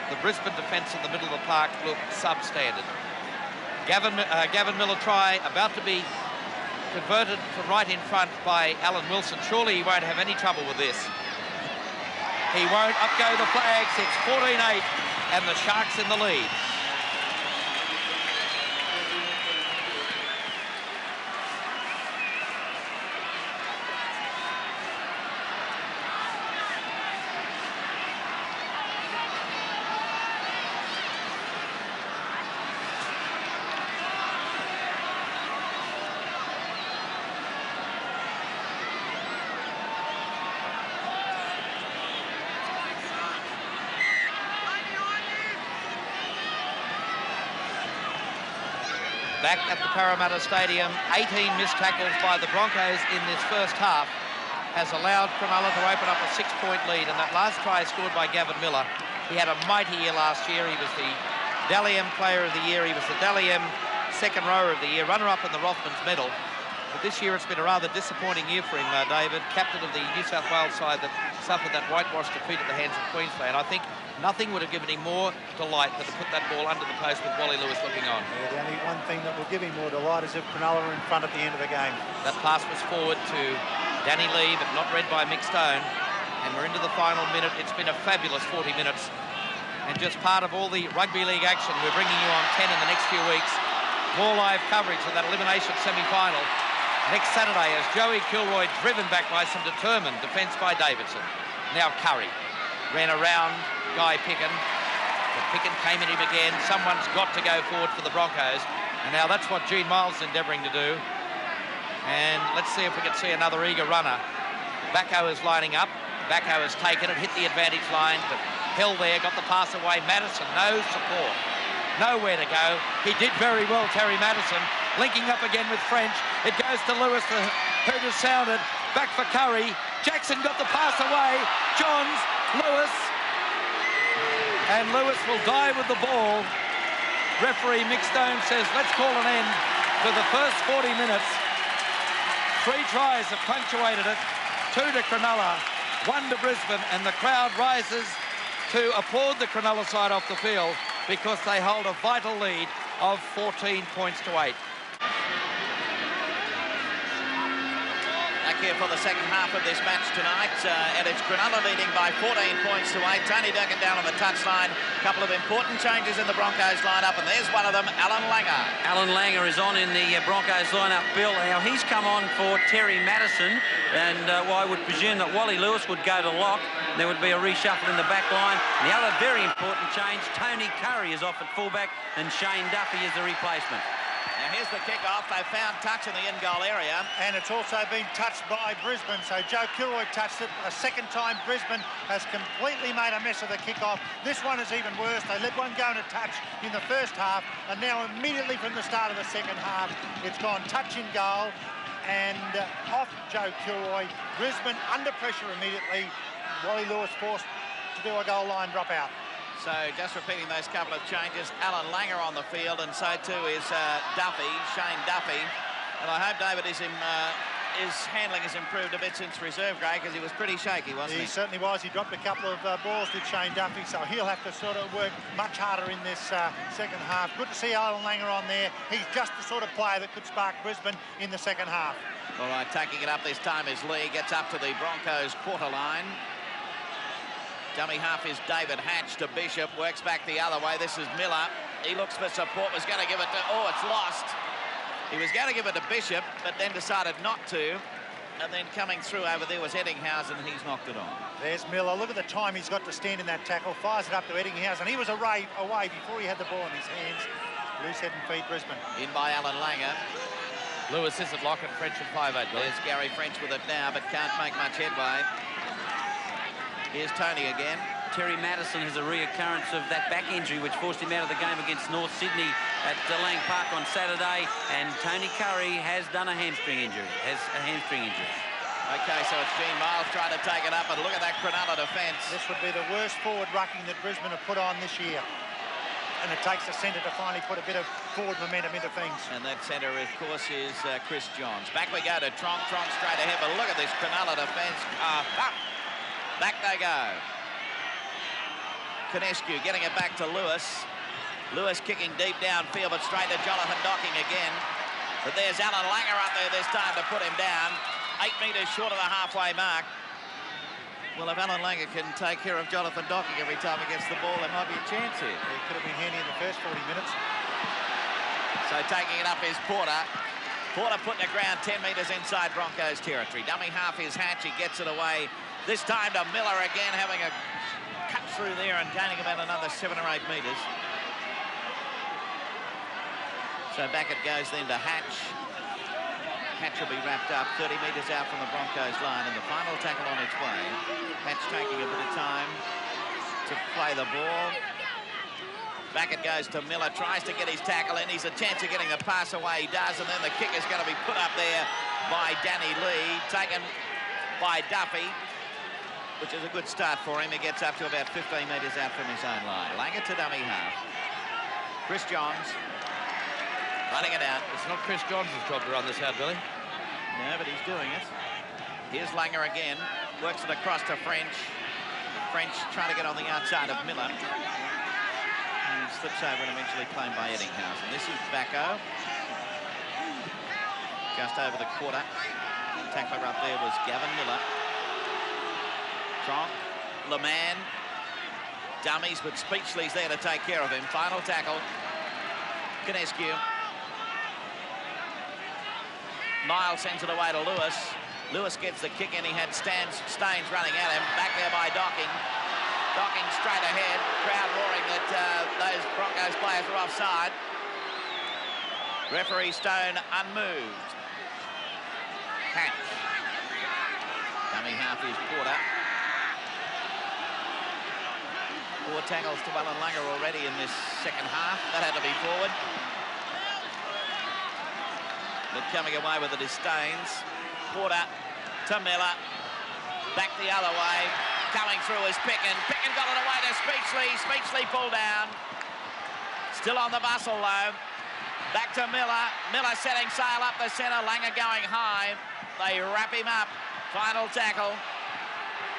the Brisbane defence in the middle of the park look substandard. Gavin Miller try about to be converted from right in front by Alan Wilson. Surely he won't have any trouble with this. He won't. Up go the flags. It's 14-8 and the Sharks in the lead. Back at the Parramatta Stadium, 18 missed tackles by the Broncos in this first half has allowed Cronulla to open up a 6-point lead, and that last try scored by Gavin Miller. He had a mighty year last year. He was the Dally M Player of the Year. He was the Dally M Second Rower of the Year, runner-up in the Rothmans Medal. But this year it's been a rather disappointing year for him, David, captain of the New South Wales side that suffered that whitewash defeat at the hands of Queensland. I think nothing would have given him more delight than to put that ball under the post with Wally Lewis looking on. Yeah, the only one thing that will give him more delight is if Cronulla are in front at the end of the game. That pass was forward to Danny Lee, but not read by Mick Stone. And we're into the final minute. It's been a fabulous 40 minutes. And just part of all the rugby league action, we're bringing you on 10 in the next few weeks. More live coverage of that elimination semi-final next Saturday as Joey Kilroy driven back by some determined defence by Davidson. Now Curry ran around Guy Picken, but Picken came at him again. Someone's got to go forward for the Broncos, and now that's what Gene Miles is endeavouring to do. And let's see if we can see another eager runner. Bacco is lining up. Bacco has taken it, hit the advantage line, but Hill there got the pass away. Madison, no support, nowhere to go. He did very well, Terry Madison, linking up again with French. It goes to Lewis, the hoot has sounded. Back for Curry. Jackson got the pass away. Johns, Lewis. And Lewis will die with the ball. Referee Mick Stone says, let's call an end to the first 40 minutes. 3 tries have punctuated it. 2 to Cronulla, 1 to Brisbane, and the crowd rises to applaud the Cronulla side off the field because they hold a vital lead of 14 points to 8. Back here for the second half of this match tonight, and it's Cronulla leading by 14 points to 8. Tony Duggan down on the touchline. A couple of important changes in the Broncos lineup, and there's one of them, Alan Langer. Alan Langer is on in the Broncos lineup, Bill. Now, he's come on for Terry Madison, and I would presume that Wally Lewis would go to lock. There would be a reshuffle in the back line. The other very important change, Tony Curry is off at fullback, and Shane Duffy is the replacement. Now here's the kick-off. They found touch in the in-goal area. And it's also been touched by Brisbane. So Joe Kilroy touched it a second time. Brisbane has completely made a mess of the kick-off. This one is even worse. They let one go in a touch in the first half, and now immediately from the start of the second half, it's gone touch in goal and off Joe Kilroy. Brisbane under pressure immediately. Wally Lewis forced to do a goal line dropout. So just repeating those couple of changes, Alan Langer on the field, and so too is Duffy, Shane Duffy. And I hope, David, his handling has improved a bit since reserve grade, because he was pretty shaky, wasn't he? He certainly was. He dropped a couple of balls, did Shane Duffy, so he'll have to sort of work much harder in this second half. Good to see Alan Langer on there. He's just the sort of player that could spark Brisbane in the second half. All right, taking it up this time is Lee, gets up to the Broncos quarter line. Dummy half is David Hatch to Bishop, works back the other way. This is Miller. He looks for support, was going to give it to... Oh, it's lost. He was going to give it to Bishop, but then decided not to. And then coming through over there was Eddinghausen, and he's knocked it on. There's Miller. Look at the time he's got to stand in that tackle. Fires it up to Eddinghausen. He was away before he had the ball in his hands. Loose head and feet, Brisbane. In by Alan Langer. Lewis is at lock and French at 5'8". There's Gary French with it now, but can't make much headway. Here's Tony again. Terry Madison has a reoccurrence of that back injury which forced him out of the game against North Sydney at Lang Park on Saturday, and Tony Curry has done a hamstring injury. Okay, so it's Gene Miles trying to take it up, and look at that Cronulla defence. This would be the worst forward rucking that Brisbane have put on this year. and it takes the centre to finally put a bit of forward momentum into things. And that centre, of course, is Chris Johns. Back we go to Tronk. Tronk straight ahead, but look at this Cronulla defence. Back they go. Kinescu getting it back to Lewis. Lewis kicking deep downfield, but straight to Jonathan Docking again. But there's Alan Langer up there this time to put him down. 8 metres short of the halfway mark. Well, if Alan Langer can take care of Jonathan Docking every time he gets the ball, there might be a chance here. He could have been handy in the first 40 minutes. So taking it up is Porter. Porter putting the ground 10 metres inside Broncos territory. Dummy half is Hatch. He gets it away. This time to Miller again, having a cut through there and gaining about another 7 or 8 metres. So back it goes then to Hatch. Hatch will be wrapped up 30 metres out from the Broncos line, and the final tackle on its way. Hatch taking a bit of time to play the ball. Back it goes to Miller, tries to get his tackle in. He's a chance of getting the pass away. He does, and then the kick is going to be put up there by Danny Lee, taken by Duffy, which is a good start for him. He gets up to about 15 metres out from his own line. Langer to dummy half. Chris Johns running it out. It's not Chris Johns' job to run this out, Billy. No, but he's doing it. Here's Langer again. Works it across to French. French trying to get on the outside of Miller. He slips over and eventually claimed by Eddinghausen. This is Bacco. Just over the quarter. Tackler up there was Gavin Miller. Tronk, LeMan. Dummies, but Speechley's there to take care of him. Final tackle. Kinescu. Miles sends it away to Lewis. Lewis gets the kick in. He had Staines running at him. Back there by Docking. Docking straight ahead. Crowd roaring that those Broncos players are offside. Referee Stone unmoved. Hatch. Dummy half is Porter. 4 tackles to Alan Langer already in this second half. That had to be forward. But coming away with it is Staines. Porter to Miller. Back the other way. Coming through is Picken. Picken got it away to Speechley. Speechley pulled down. Still on the bustle though. Back to Miller. Miller setting sail up the centre. Langer going high. They wrap him up. Final tackle.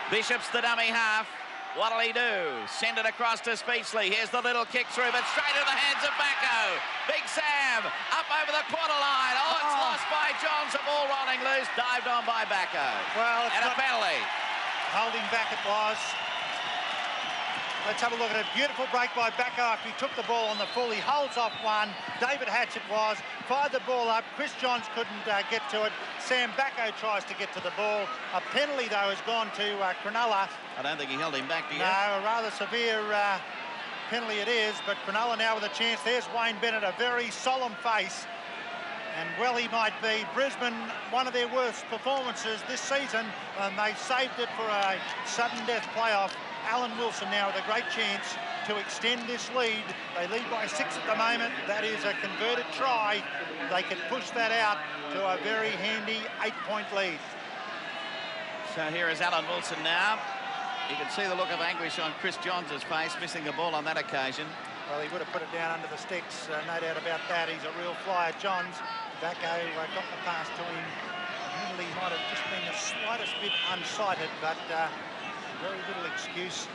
Bishop's the dummy half. What'll he do? Send it across to Speechley. Here's the little kick through, but straight into the hands of Bacco. Big Sam up over the quarter line. Oh, it's lost by Johns. The ball rolling loose. Dived on by Bacco. Well, and a penalty. Holding back it was. Let's have a look at it. Beautiful break by Bacco after he took the ball on the full. He holds off one. David Hatchett was. Fired the ball up. Chris Johns couldn't get to it. Sam Bacco tries to get to the ball. A penalty, though, has gone to Cronulla. I don't think he held him back, do you? No, a rather severe penalty it is, but Cronulla now with a chance. There's Wayne Bennett, a very solemn face. And well, he might be. Brisbane, one of their worst performances this season, and they saved it for a sudden death playoff. Alan Wilson now with a great chance to extend this lead. They lead by 6 at the moment. That is a converted try. They could push that out to a very handy 8-point lead. So here is Alan Wilson now. You can see the look of anguish on Chris Johns' face, missing the ball on that occasion. Well, he would have put it down under the sticks, no doubt about that. He's a real flyer. Johns, Bacco got the pass to him. Admittedly, he might have just been the slightest bit unsighted, but very little excuse.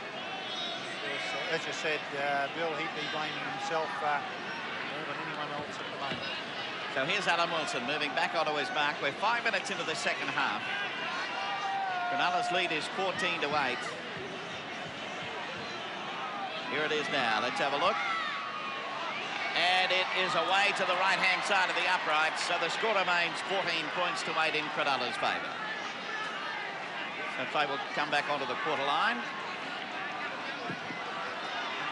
As you said, Bill, he'd be blaming himself more than anyone else at the moment. So here's Alan Wilson moving back onto his mark. We're 5 minutes into the second half. Cronulla's lead is 14-8. Here it is now. Let's have a look. And it is away to the right-hand side of the uprights. So the score remains 14-8 in Cronulla's favour. So Faye will come back onto the quarter line.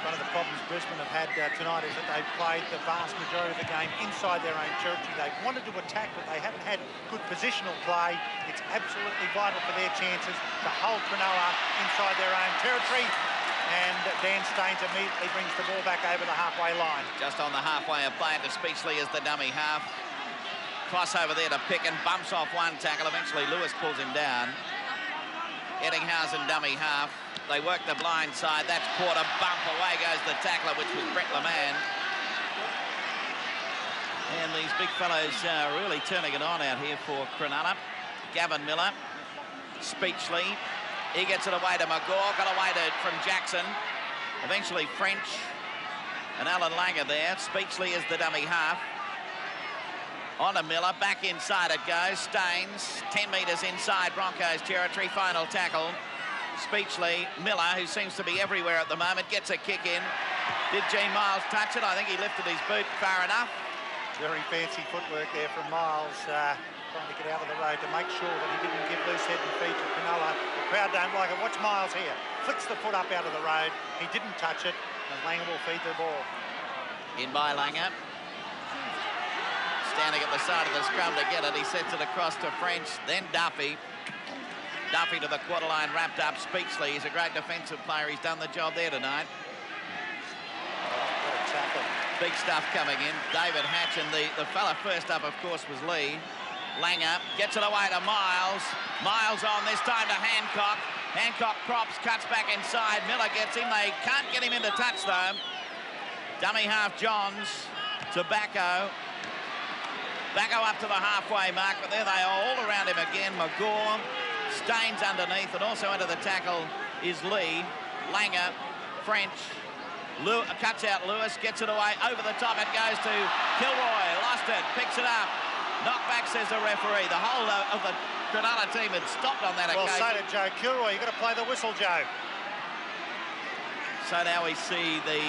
One of the problems Brisbane have had tonight is that they've played the vast majority of the game inside their own territory. They've wanted to attack, but they haven't had good positional play. It's absolutely vital for their chances to hold Cronulla inside their own territory. And Dan Staines immediately brings the ball back over the halfway line. Just on the halfway of play to Speechley as the dummy half. Cross over there to Picken, bumps off one tackle. Eventually Lewis pulls him down. Ettinghausen dummy half. They work the blind side. That's caught a bump. Away goes the tackler, which was Brett LeMan. And these big fellows really turning it on out here for Cronulla. Gavin Miller, Speechley. He gets it away to McGaw, got away from Jackson. Eventually French and Alan Langer there. Speechley is the dummy half. On to Miller, back inside it goes. Staines, 10 metres inside Broncos territory. Final tackle. Speechley, Miller, who seems to be everywhere at the moment, gets a kick in. Did Gene Miles touch it? I think he lifted his boot far enough. Very fancy footwork there from Miles, trying to get out of the road to make sure that he didn't give loose head and feet to Cronulla. The crowd don't like it. Watch Miles here. Flicks the foot up out of the road. He didn't touch it, and Langer will feed the ball. In by Langer. Standing at the side of the scrum to get it. He sets it across to French, then Duffy. Duffy to the quarter line, wrapped up. Speechley, he's a great defensive player. He's done the job there tonight. What a tackle. Big stuff coming in. David Hatch, and the fella first up, of course, was Lee. Langer gets it away to Miles. Miles on this time to Hancock. Hancock props, cuts back inside. Miller gets him. They can't get him into touch, though. Dummy half Johns to Bacco. Bacco up to the halfway mark, but there they are all around him again. McGaw, Staines underneath, and also into the tackle is Lee. Langer, French. Cuts out Lewis, gets it away over the top. It goes to Kilroy, lost it, picks it up. Knockback, says the referee. The whole of the Cronulla team had stopped on that occasion. Well, so did Joe Kilroy. You've got to play the whistle, Joe. So now we see the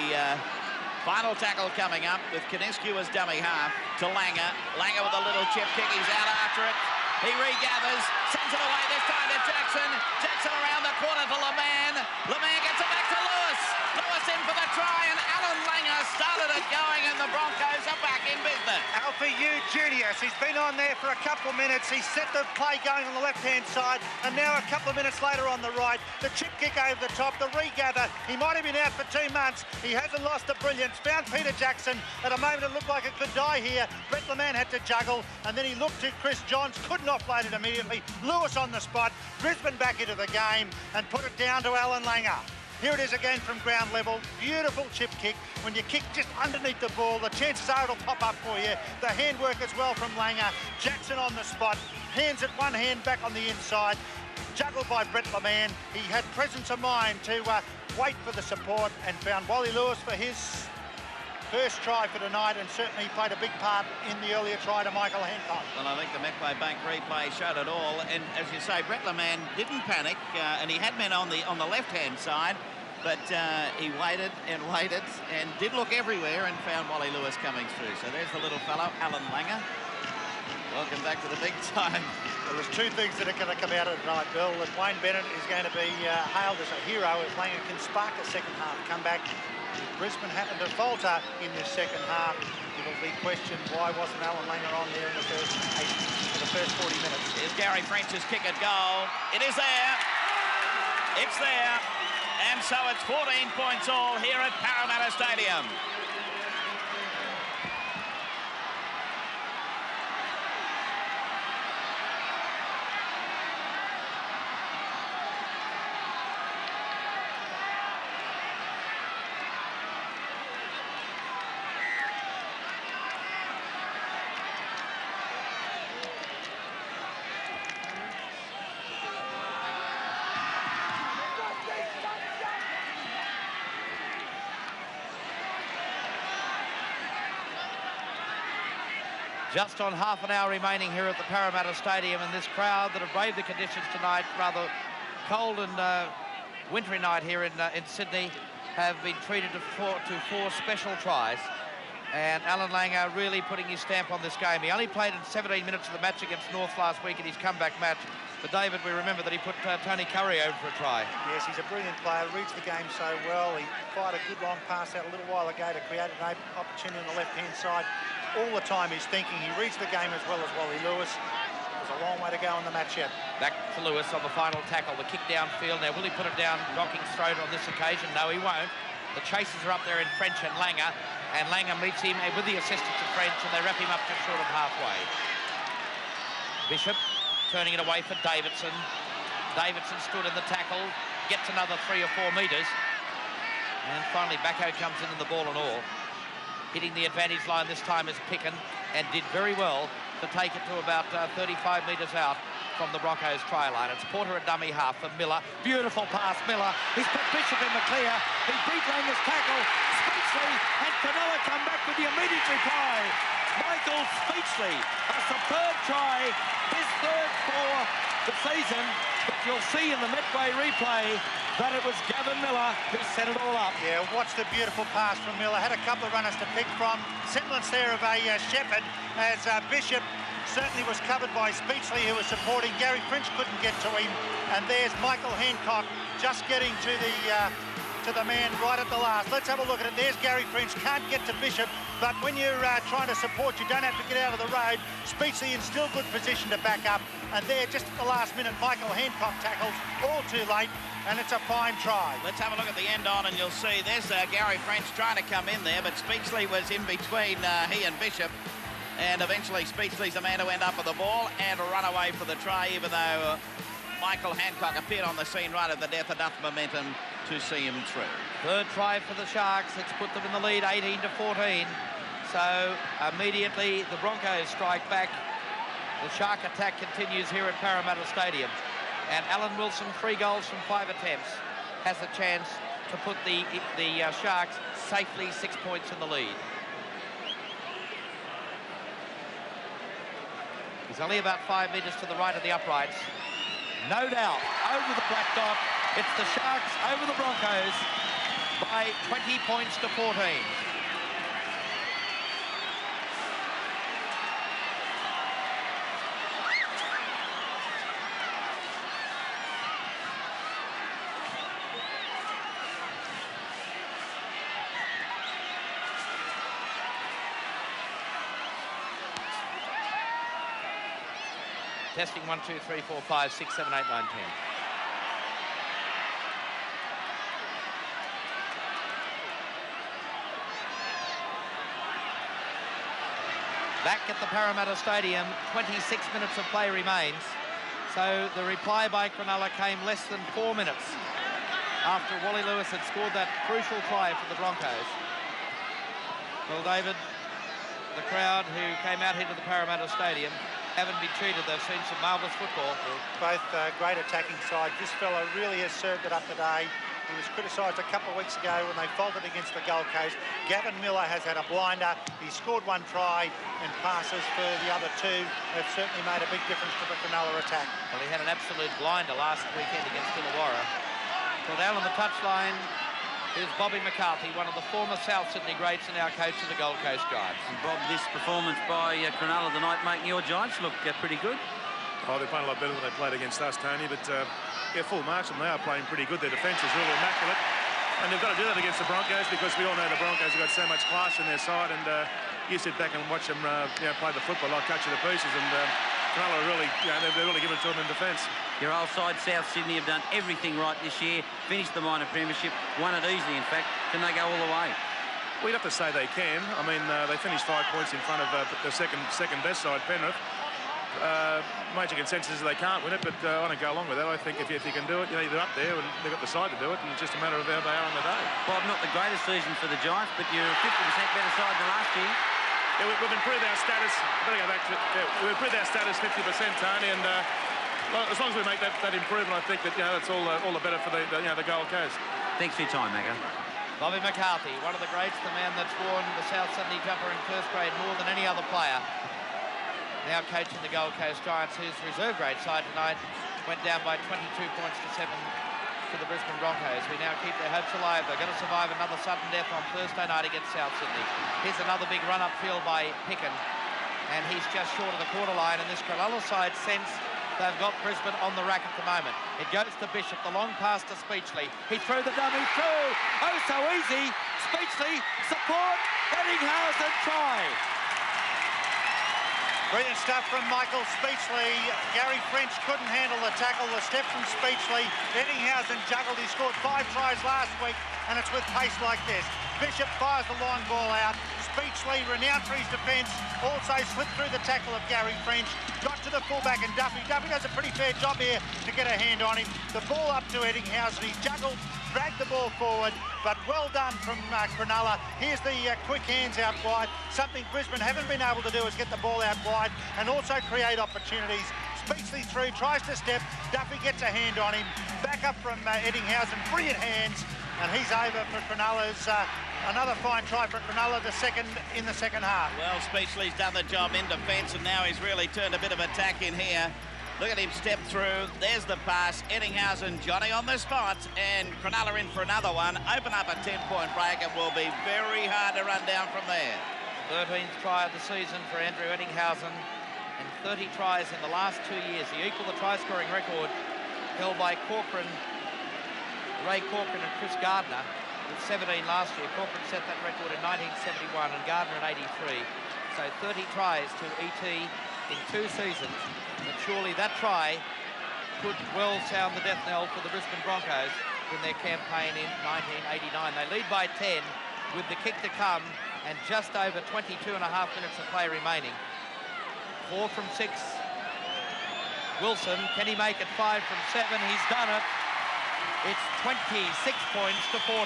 final tackle coming up with Kinescu as dummy half to Langer. Langer with a little chip kick. He's out after it. He regathers, sends it away this time to Jackson. Jackson around the corner to LeMan. LeMan gets it back to Lewis. Lewis in for the try, and Alan Langer started it going, and the Broncos are back in business. Alfie Yu Junius, he's been on there for a couple of minutes. He's set the play going on the left-hand side, and now a couple of minutes later on the right, the chip kick over the top, the regather. He might have been out for 2 months. He hasn't lost the brilliance. Found Peter Jackson. At a moment, it looked like it could die here. Brett LeMan had to juggle, and then he looked to Chris Johns, couldn't offload it immediately. Lewis on the spot. Brisbane back into the game and put it down to Alan Langer. Here it is again from ground level. Beautiful chip kick. When you kick just underneath the ball, the chances are it'll pop up for you. The handwork as well from Langer. Jackson on the spot. Hands at one hand back on the inside. Juggled by Brett LeMan. He had presence of mind to wait for the support and found Wally Lewis for his first try for tonight, and certainly played a big part in the earlier try to Michael Hancock. Well, I think the Macquarie Bank replay showed it all, and as you say, Brett LeMan didn't panic, and he had men on the left-hand side, but he waited and did look everywhere and found Wally Lewis coming through. So there's the little fellow, Alan Langer. Welcome back to the big time. Well, there's two things that are going to come out of tonight, Bill. That Wayne Bennett is going to be hailed as a hero if Langer can spark a second half comeback. If Brisbane happened to falter in this second half, it'll be questioned why wasn't Alan Langer on there in the first 40 minutes. Here's Gary French's kick at goal. It is there. It's there. And so it's 14 points all here at Parramatta Stadium. Just on half an hour remaining here at the Parramatta Stadium, and this crowd that have braved the conditions tonight, rather cold and wintry night here in Sydney, have been treated to four special tries. And Alan Langer really putting his stamp on this game. He only played in 17 minutes of the match against North last week in his comeback match. But David, we remember that he put Tony Curry over for a try. Yes, he's a brilliant player, reads the game so well. He fired a good long pass out a little while ago to create an opportunity on the left-hand side. All the time he's thinking. He reads the game as well as Wally Lewis. There's a long way to go in the match yet. Back to Lewis on the final tackle, the kick downfield. Now, will he put it down Docking's throat on this occasion? No, he won't. The chasers are up there in French and Langer meets him with the assistance of French, and they wrap him up just short of halfway. Bishop turning it away for Davidson. Davidson stood in the tackle, gets another 3 or 4 metres. And finally, Bacco comes in the ball and all. Hitting the advantage line this time is Picken, and did very well to take it to about 35 metres out from the Broncos try line. It's Porter at dummy half for Miller. Beautiful pass, Miller. He's put Bishop in the clear. He beat Langer's tackle. Speechley and Cronulla come back with the immediate reply. Michael Speechley, a superb try, his third for the season. But you'll see in the Medway replay that it was Gavin Miller who set it all up. Yeah, watch the beautiful pass from Miller. Had a couple of runners to pick from. Semblance there of a Shepherd as Bishop certainly was covered by Speechley, who was supporting. Gary French couldn't get to him. And there's Michael Hancock just getting to the man right at the last. Let's have a look at it. There's Gary French. Can't get to Bishop, but when you're trying to support, you don't have to get out of the road. Speechley in still good position to back up. And there, just at the last minute, Michael Hancock tackles, all too late. And it's a fine try. Let's have a look at the end on and you'll see there's Gary French trying to come in there, but Speechley was in between he and Bishop. And eventually Speechley's the man to end up with the ball and run away for the try, even though Michael Hancock appeared on the scene right at the death, enough momentum to see him through. Third try for the Sharks. It's put them in the lead, 18-14. So immediately the Broncos strike back. The Shark attack continues here at Parramatta Stadium. And Alan Wilson, 3 goals from 5 attempts, has a chance to put the Sharks safely 6 points in the lead. He's only about 5 metres to the right of the uprights. No doubt, over the black dot, it's the Sharks over the Broncos by 20 points to 14. Testing 1, 2, 3, 4, 5, 6, 7, 8, 9, 10. Back at the Parramatta Stadium, 26 minutes of play remains. So the reply by Cronulla came less than 4 minutes after Wally Lewis had scored that crucial try for the Broncos. Well, David, the crowd who came out here to the Parramatta Stadium haven't been treated. They've seen some marvellous football. Both great attacking sides. This fellow really has served it up today. He was criticised a couple of weeks ago when they faltered against the Gold Coast. Gavin Miller has had a blinder. He scored 1 try, and passes for the other 2 have certainly made a big difference to the Cronulla attack. Well, he had an absolute blinder last weekend against Illawarra. Well, down on the touchline is Bobby McCarthy, one of the former South Sydney greats and our coach of the Gold Coast Giants. And Bob, this performance by Cronulla tonight making your Giants look pretty good. Oh, they're playing a lot better than they played against us, Tony, but yeah, full marks them. They are playing pretty good. Their defence is really immaculate. And they've got to do that against the Broncos, because we all know the Broncos have got so much class in their side, and you sit back and watch them play the football like touch of the pieces, and Cronulla really, they're really giving it to them in defence. Your old side, South Sydney, have done everything right this year, finished the minor premiership, won it easily, in fact. Can they go all the way? We'd have to say they can. I mean, they finished 5 points in front of the second best side, Penrith. Major consensus is they can't win it, but I don't go along with that. I think if you can do it, you're up there, and they've got the side to do it, and it's just a matter of how they are on the day. Bob, not the greatest season for the Giants, but you're a 50% better side than last year. Yeah, we've improved our status. Better go back to we've improved our status 50%, Tony, and as long as we make that improvement, I think that it's all the better for the Gold Coast. Thanks for your time, Macca. Bobby McCarthy, one of the greats, the man that's worn the South Sydney jumper in first grade more than any other player. Now coaching the Gold Coast Giants, whose reserve grade side tonight went down by 22 points to 7 for the Brisbane Broncos. We now keep their hopes alive. They're going to survive another sudden death on Thursday night against South Sydney. Here's another big run upfield by Picken, and he's just short of the quarter line, and this Cronulla side sense they've got Brisbane on the rack at the moment. It goes to Bishop, the long pass to Speechley. He threw the dummy through. Oh, so easy. Speechley, support, Eddinghausen, try. Brilliant stuff from Michael Speechley. Gary French couldn't handle the tackle. The step from Speechley. Eddinghausen juggled. He scored 5 tries last week, and it's with pace like this. Bishop fires the long ball out. Speechley, renowned for his defence, also slipped through the tackle of Gary French, got to the fullback and Duffy. Duffy does a pretty fair job here to get a hand on him. The ball up to Eddinghausen, he juggled, dragged the ball forward, but well done from Cronulla. Here's the quick hands out wide. Something Brisbane haven't been able to do is get the ball out wide and also create opportunities. Speechley through, tries to step, Duffy gets a hand on him. Back up from Eddinghausen, brilliant hands, and he's over for Cronulla's. Another fine try for Cronulla, the second in the second half. Well, Speechley's done the job in defence, and now he's really turned a bit of attack in here. Look at him step through. There's the pass. Eddinghausen, Johnny on the spot, and Cronulla in for another one. Open up a 10-point break. It will be very hard to run down from there. 13th try of the season for Andrew Eddinghausen, and 30 tries in the last 2 years. He equalled the try-scoring record held by Ray Corcoran and Chris Gardner with 17 last year. Corcoran set that record in 1971 and Gardner in 83. So 30 tries to ET in 2 seasons. But surely that try could well sound the death knell for the Brisbane Broncos in their campaign in 1989. They lead by 10 with the kick to come and just over 22.5 minutes of play remaining. 4 from 6. Wilson, can he make it 5 from 7? He's done it. It's 26 points to 14.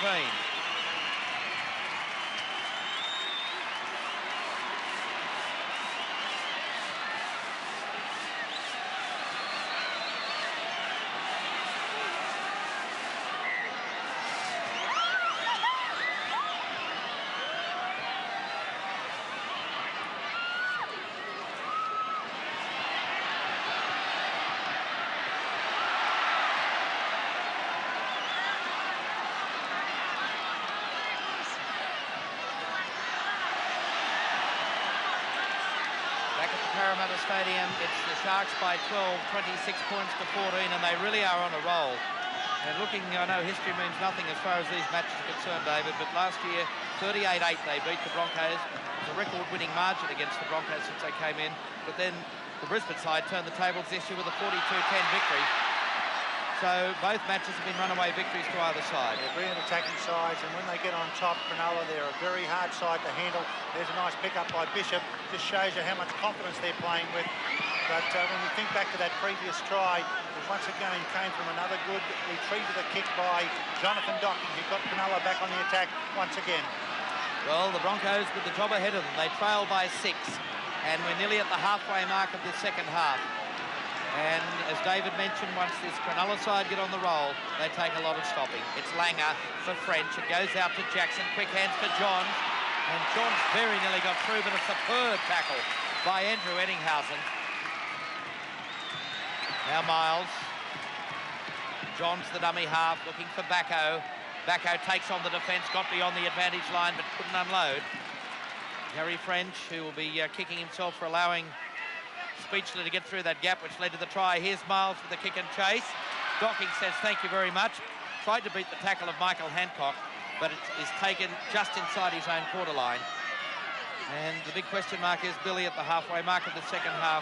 Stadium, it's the Sharks by 12, 26 points to 14, and they really are on a roll. And looking, I know history means nothing as far as these matches are concerned, David, but last year, 38-8, they beat the Broncos. It was a record-winning margin against the Broncos since they came in, but then the Brisbane side turned the tables this year with a 42-10 victory. So both matches have been runaway victories to either side. They're brilliant attacking sides, and when they get on top, Cronulla, they're a very hard side to handle. There's a nice pick-up by Bishop. Just shows you how much confidence they're playing with. But when we think back to that previous try, it once again came from another good retrieve of the kick by Jonathan Docking, who got Cronulla back on the attack once again. Well, the Broncos with the job ahead of them. They trail by 6, and we're nearly at the halfway mark of the second half. And as David mentioned, once this Cronulla side get on the roll, they take a lot of stopping. It's Langer for French. It goes out to Jackson. Quick hands for Johns. And Johns very nearly got through, but a superb tackle by Andrew Eddinghausen. Now Miles. Johns the dummy half, looking for Bacco. Bacco takes on the defence, got beyond the advantage line, but couldn't unload. Gary French, who will be kicking himself for allowing Speechley to get through that gap, which led to the try. Here's Miles with the kick and chase. Docking says thank you very much. Tried to beat the tackle of Michael Hancock, but it is taken just inside his own quarter line. And the big question mark is, Billy, at the halfway mark of the second half,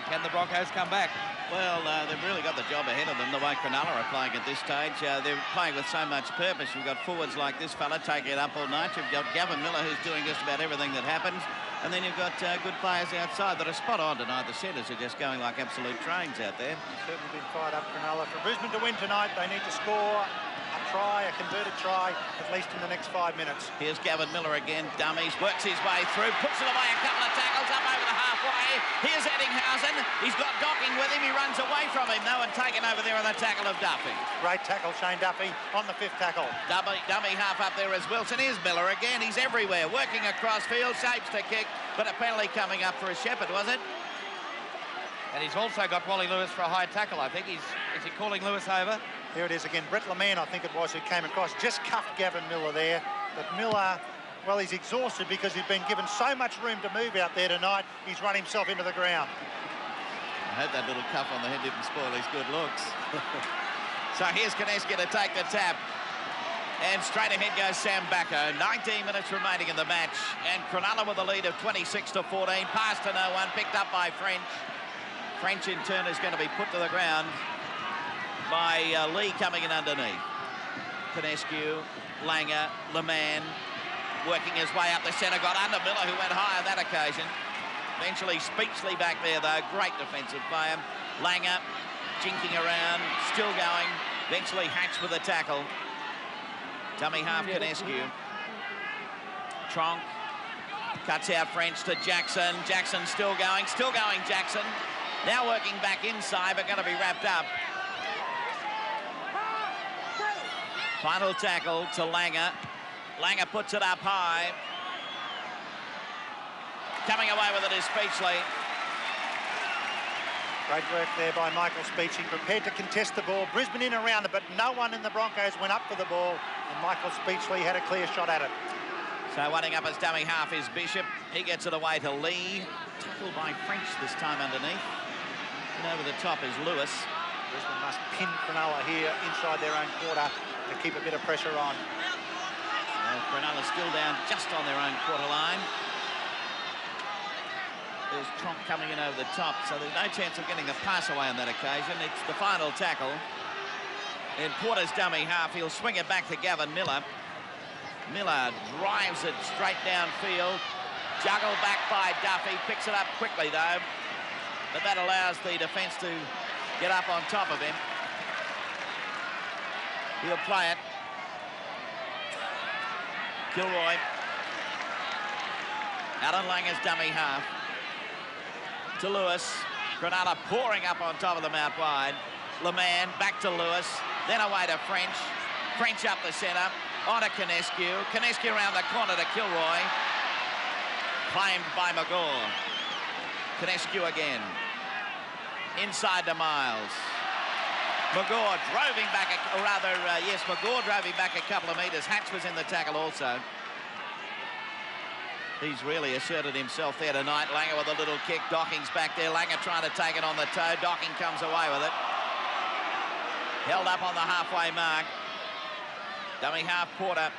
can the Broncos come back? Well, they've really got the job ahead of them, the way Cronulla are playing at this stage. They're playing with so much purpose. You've got forwards like this fella taking it up all night. You've got Gavin Miller, who's doing just about everything that happens. And then you've got good players outside that are spot on tonight. The centres are just going like absolute trains out there. Certainly been fired up, Cronulla. For Brisbane to win tonight, they need to score a try, a converted try, at least in the next 5 minutes. Here's Gavin Miller again. Dummies, works his way through, puts it away a couple of tackles up over the halfway. Here's Eddinghausen. He's got Docking with him. He runs away from him, though, and taken over there on the tackle of Duffy. Great tackle, Shane Duffy, on the 5th tackle. Dummy half up there as Wilson. Here's Miller again. He's everywhere, working across field, shapes to kick, but a penalty coming up for a Shepherd, was it? And he's also got Wally Lewis for a high tackle, I think. Is he calling Lewis over? Here it is again. Brett Leman, I think it was, who came across, just cuffed Gavin Miller there. But Miller, well, he's exhausted because he's been given so much room to move out there tonight. He's run himself into the ground. I hope that little cuff on the head didn't spoil his good looks. So here's Kineski to take the tap. And straight ahead goes Sam Bacco. 19 minutes remaining in the match. And Cronulla with a lead of 26-14. Pass to no one, picked up by French. French in turn is going to be put to the ground by Lee coming in underneath. Kinescu, Langer, Leman, working his way up the centre, got under Miller, who went high on that occasion. Eventually Speechley back there, though. Great defensive player. Langer jinking around, still going. Eventually Hatch with a tackle. Dummy half Canescu. Tronk cuts out French to Jackson. Jackson still going, Jackson. Now working back inside, but going to be wrapped up. Final tackle to Langer. Langer puts it up high. Coming away with it is Speechley. Great work there by Michael Speechley, prepared to contest the ball. Brisbane in around it, but no one in the Broncos went up for the ball, and Michael Speechley had a clear shot at it. So running up as dummy half is Bishop. He gets it away to Lee. Tackled by French this time underneath. And over the top is Lewis. Brisbane must pin Cronulla here inside their own quarter to keep a bit of pressure on. Well, Cronulla still down just on their own quarter line. There's Tronk coming in over the top, so there's no chance of getting the pass away on that occasion. It's the final tackle. In Porter's dummy half, he'll swing it back to Gavin Miller. Miller drives it straight downfield. Juggled back by Duffy, picks it up quickly though. But that allows the defence to get up on top of him. He'll play it. Kilroy. Alan Langer's dummy half. To Lewis. Cronulla pouring up on top of them out wide. LeMan back to Lewis. Then away to French. French up the centre. On to Canescu. Canescu around the corner to Kilroy. Claimed by McGaw. Canescu again. Inside to Miles. McGaw drove him back, McGaw drove him back a couple of metres. Hatch was in the tackle also. He's really asserted himself there tonight. Langer with a little kick. Docking's back there. Langer trying to take it on the toe. Docking comes away with it. Held up on the halfway mark. Dummy half Porter.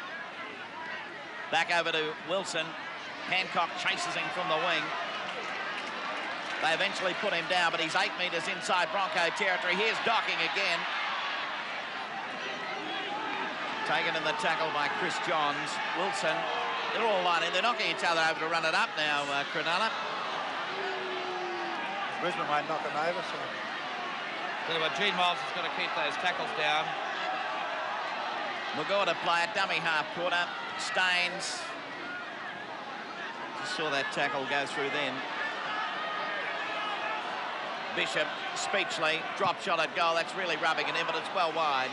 Back over to Wilson. Hancock chases him from the wing. They eventually put him down, but he's 8 metres inside Bronco territory. Here's Docking again. Taken in the tackle by Chris Johns. Wilson. They're all lining. They're knocking each other over to run it up now, Cronulla. Brisbane won't knock them over, so... Gene Miles is going to keep those tackles down. McGaw to play it. Dummy half quarter. Staines. Just saw that tackle go through then. Bishop, Speechley, drop shot at goal. That's really rubbing it in, but it's well wide.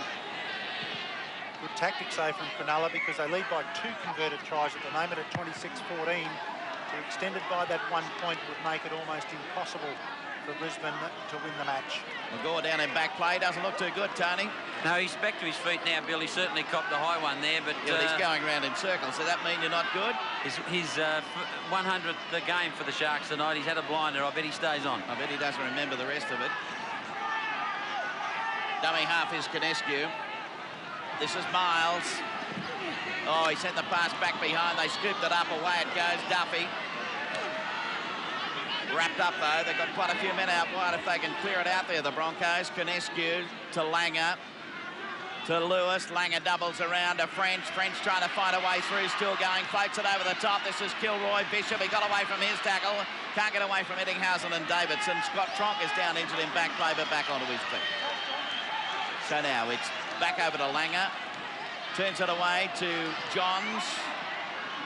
Good tactics, though, from Cronulla, because they lead by 2 converted tries at the moment at 26-14. To extend it by that 1 point would make it almost impossible for Brisbane to win the match. McGaw down in back play. Doesn't look too good, Tony. No, he's back to his feet now, Bill. He certainly copped the high one there, but... Yeah, he's going around in circles. Does that mean you're not good? His 100th game for the Sharks tonight. He's had a blinder. I bet he stays on. I bet he doesn't remember the rest of it. Dummy half is Canescu. This is Miles. Oh, he sent the pass back behind. They scooped it up. Away it goes. Duffy. Wrapped up, though. They've got quite a few men out wide if they can clear it out there, the Broncos. Canescu to Langer. To Lewis. Langer doubles around to French. French trying to find a way through. Still going. Floats it over the top. This is Kilroy. Bishop. He got away from his tackle. Can't get away from Eddinghausen and Davidson. Scott Tronk is down, injured in back play, but back onto his feet. So now it's back over to Langer. Turns it away to Johns.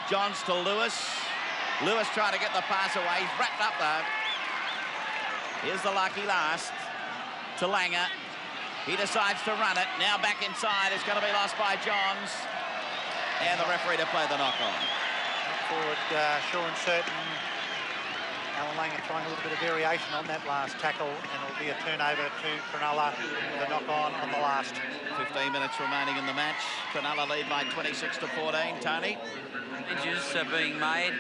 Johns to Lewis. Lewis trying to get the pass away. He's wrapped up, though. Here's the lucky last to Langer. He decides to run it. Now back inside. It's going to be lost by Johns. And the referee to play the knock-on. Forward, sure and certain. Alan Langer trying a little bit of variation on that last tackle, and it'll be a turnover to Cronulla with a knock-on the last. 15 minutes remaining in the match. Cronulla lead by 26-14. Tony? Changes are being made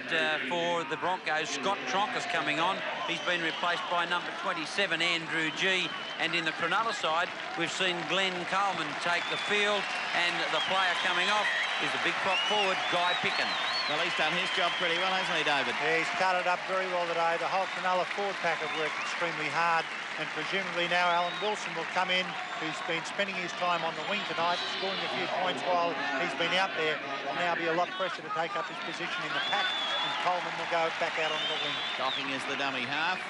for the Broncos. Scott Tronk is coming on. He's been replaced by number 27, Andrew G. And in the Cronulla side, we've seen Glenn Coleman take the field, and the player coming off is the big prop forward, Guy Picken. Well, he's done his job pretty well, hasn't he, David? Yeah, he's cut it up very well today. The whole Cronulla forward pack have worked extremely hard, and presumably now Alan Wilson will come in, who's been spending his time on the wing tonight, scoring a few points while he's been out there. Will now be a lot pressure to take up his position in the pack, and Coleman will go back out onto the wing. Docking is the dummy half.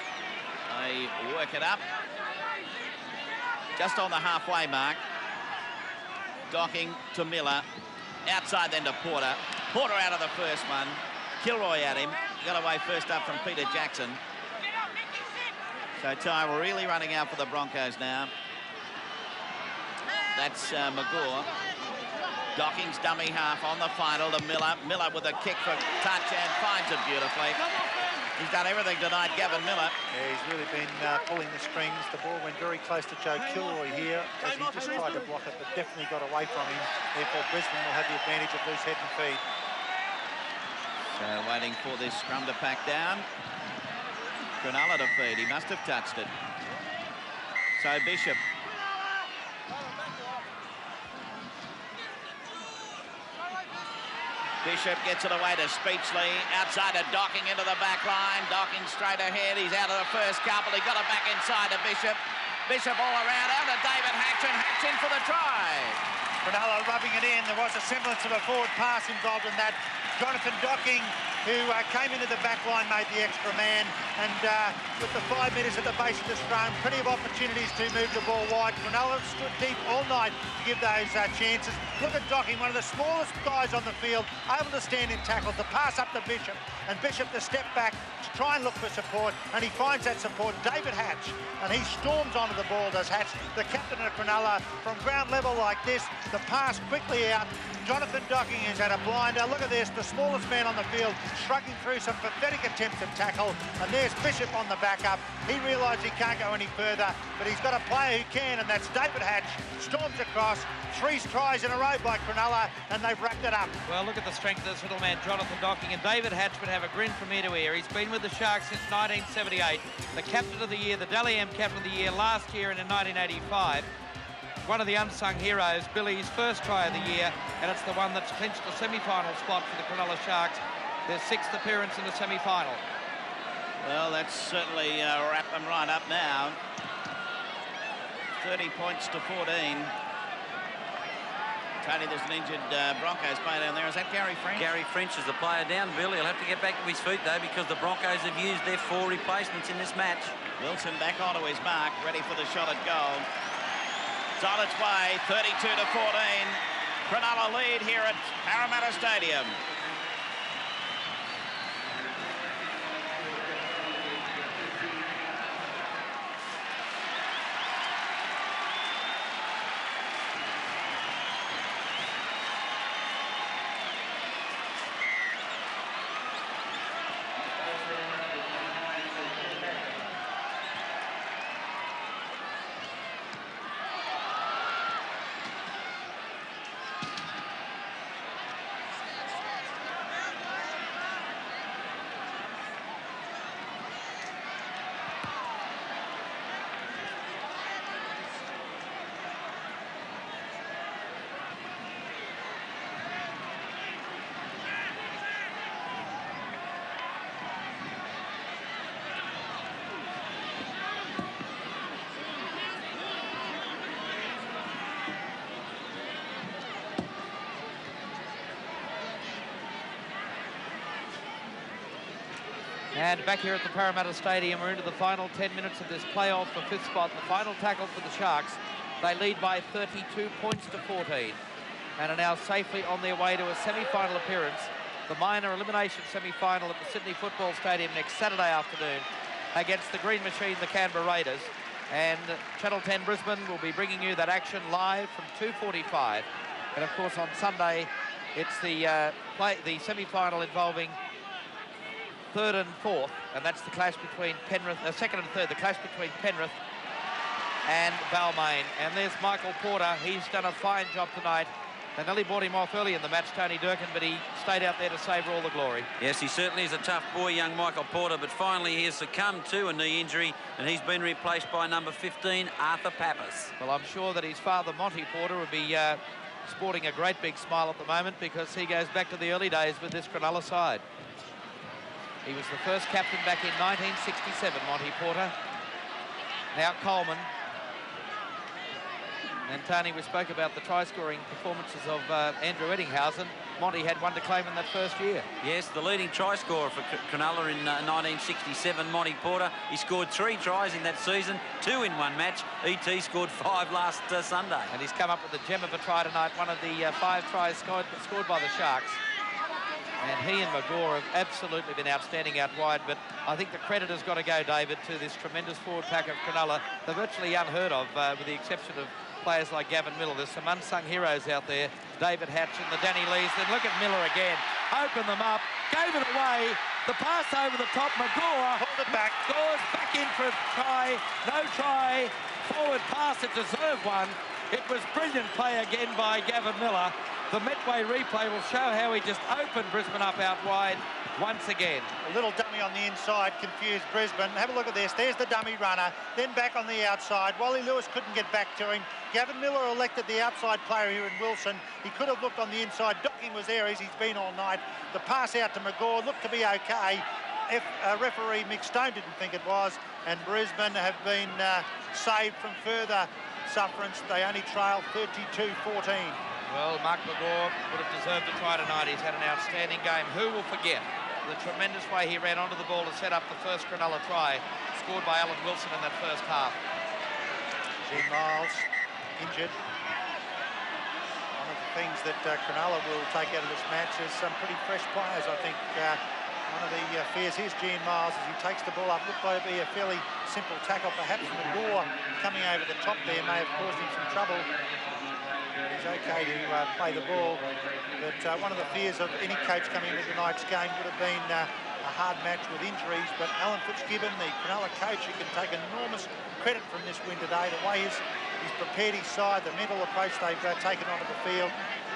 They work it up. Just on the halfway mark. Docking to Miller. Outside then to Porter. Porter out of the first one. Kilroy at him. Got away first up from Peter Jackson. So time really running out for the Broncos now. That's Magore. Docking's dummy half on the final to Miller. Miller with a kick for touch and finds it beautifully. He's done everything tonight, Gavin Miller. Yeah, he's really been pulling the strings. The ball went very close to Joe Kilroy here as he just tried to block it, but definitely got away from him. Therefore, Brisbane will have the advantage of loose head and feed. So waiting for this scrum to pack down. Cronulla to feed. He must have touched it. So Bishop. Bishop gets it away to Speechley. Outside to Docking into the back line. Docking straight ahead. He's out of the first couple. He got it back inside to Bishop. Bishop all around. Out to David Hatch, and Hatch in for the try. Cronulla rubbing it in. There was a semblance of a forward pass involved in that. Jonathan Docking, who came into the back line, made the extra man. And with the 5 metres at the base of the scrum, plenty of opportunities to move the ball wide. Cronulla stood deep all night to give those chances. Look at Docking, one of the smallest guys on the field, able to stand in tackles, to pass up to Bishop, and Bishop to step back to try and look for support, and he finds that support, David Hatch, and he storms onto the ball, does Hatch, the captain of Cronulla. From ground level like this, the pass quickly out. Jonathan Docking is at a blinder. Look at this, the smallest man on the field, shrugging through some pathetic attempts at tackle, and there's Bishop on the backup. He realised he can't go any further, but he's got a player who can, and that's David Hatch. Storms across, 3 tries in a row by Cronulla, and they've wrapped it up. Well, look at the strength of this little man, Jonathan Docking, and David Hatch would have a grin from ear to ear. He's been with the Sharks since 1978, the captain of the year, the Dally M captain of the year last year and in 1985. One of the unsung heroes, Billy's first try of the year, and it's the one that's clinched the semi-final spot for the Cronulla Sharks, their 6th appearance in the semi-final. Well, that's certainly wrapped them right up now. 30 points to 14. Tony, there's an injured Broncos player down there. Is that Gary French? Gary French is the player down. Billy will have to get back to his feet, though, because the Broncos have used their 4 replacements in this match. Wilson back onto his mark, ready for the shot at goal. It's on its way, 32 to 14. Cronulla lead here at Parramatta Stadium. And back here at the Parramatta Stadium, we're into the final 10 minutes of this playoff for 5th spot. The final tackle for the Sharks. They lead by 32 points to 14 and are now safely on their way to a semi-final appearance. The minor elimination semi-final at the Sydney Football Stadium next Saturday afternoon against the Green Machine, the Canberra Raiders. And Channel 10 Brisbane will be bringing you that action live from 2:45. And of course on Sunday, it's the semi-final involving 3rd and 4th, and that's the clash between Penrith, 2nd and 3rd, the clash between Penrith and Balmain. And there's Michael Porter. He's done a fine job tonight. They nearly brought him off early in the match, Tony Durkin, but he stayed out there to savour all the glory. Yes, he certainly is a tough boy, young Michael Porter, but finally he has succumbed to a knee injury, and he's been replaced by number 15, Arthur Pappas. Well, I'm sure that his father, Monty Porter, would be sporting a great big smile at the moment because he goes back to the early days with this Cronulla side. He was the first captain back in 1967, Monty Porter. Now Coleman. And Tony, we spoke about the try-scoring performances of Andrew Eddinghausen. Monty had one to claim in that first year. Yes, the leading try scorer for Cronulla in 1967, Monty Porter. He scored 3 tries in that season, 2 in one match. E.T. scored 5 last Sunday. And he's come up with a gem of a try tonight, one of the 5 tries scored by the Sharks. And he and McGaw have absolutely been outstanding out wide, but I think the credit has got to go, David, to this tremendous forward pack of Cronulla. They're virtually unheard of, with the exception of players like Gavin Miller. There's some unsung heroes out there. David Hatch and the Danny Lees. Then look at Miller again. Open them up. Gave it away. The pass over the top. McGaw Hold it back. goes back in for a try. No try. Forward pass. It deserved one. It was brilliant play again by Gavin Miller. The Medway replay will show how he just opened Brisbane up out wide once again. A little dummy on the inside confused Brisbane. Have a look at this. There's the dummy runner. Then back on the outside. Wally Lewis couldn't get back to him. Gavin Miller elected the outside player here in Wilson. He could have looked on the inside. Docking was there as he's been all night. The pass out to McGaw looked to be okay. Referee Mick Stone didn't think it was. And Brisbane have been saved from further sufferance. They only trail 32-14. Well, Mark McGaw would have deserved a try tonight. He's had an outstanding game. Who will forget the tremendous way he ran onto the ball to set up the first Cronulla try, scored by Alan Wilson in that first half. Gene Miles injured. One of the things that Cronulla will take out of this match is some pretty fresh players. I think one of the fears here's Gene Miles as he takes the ball up. Looked like to be a fairly simple tackle. Perhaps McGaw coming over the top there may have caused him some trouble. He's okay to play the ball, but one of the fears of any coach coming into tonight's game would have been a hard match with injuries. But Alan Fitzgibbon, the Cronulla coach, who can take enormous credit from this win today, the way he's prepared his side, the mental approach they've taken onto the field,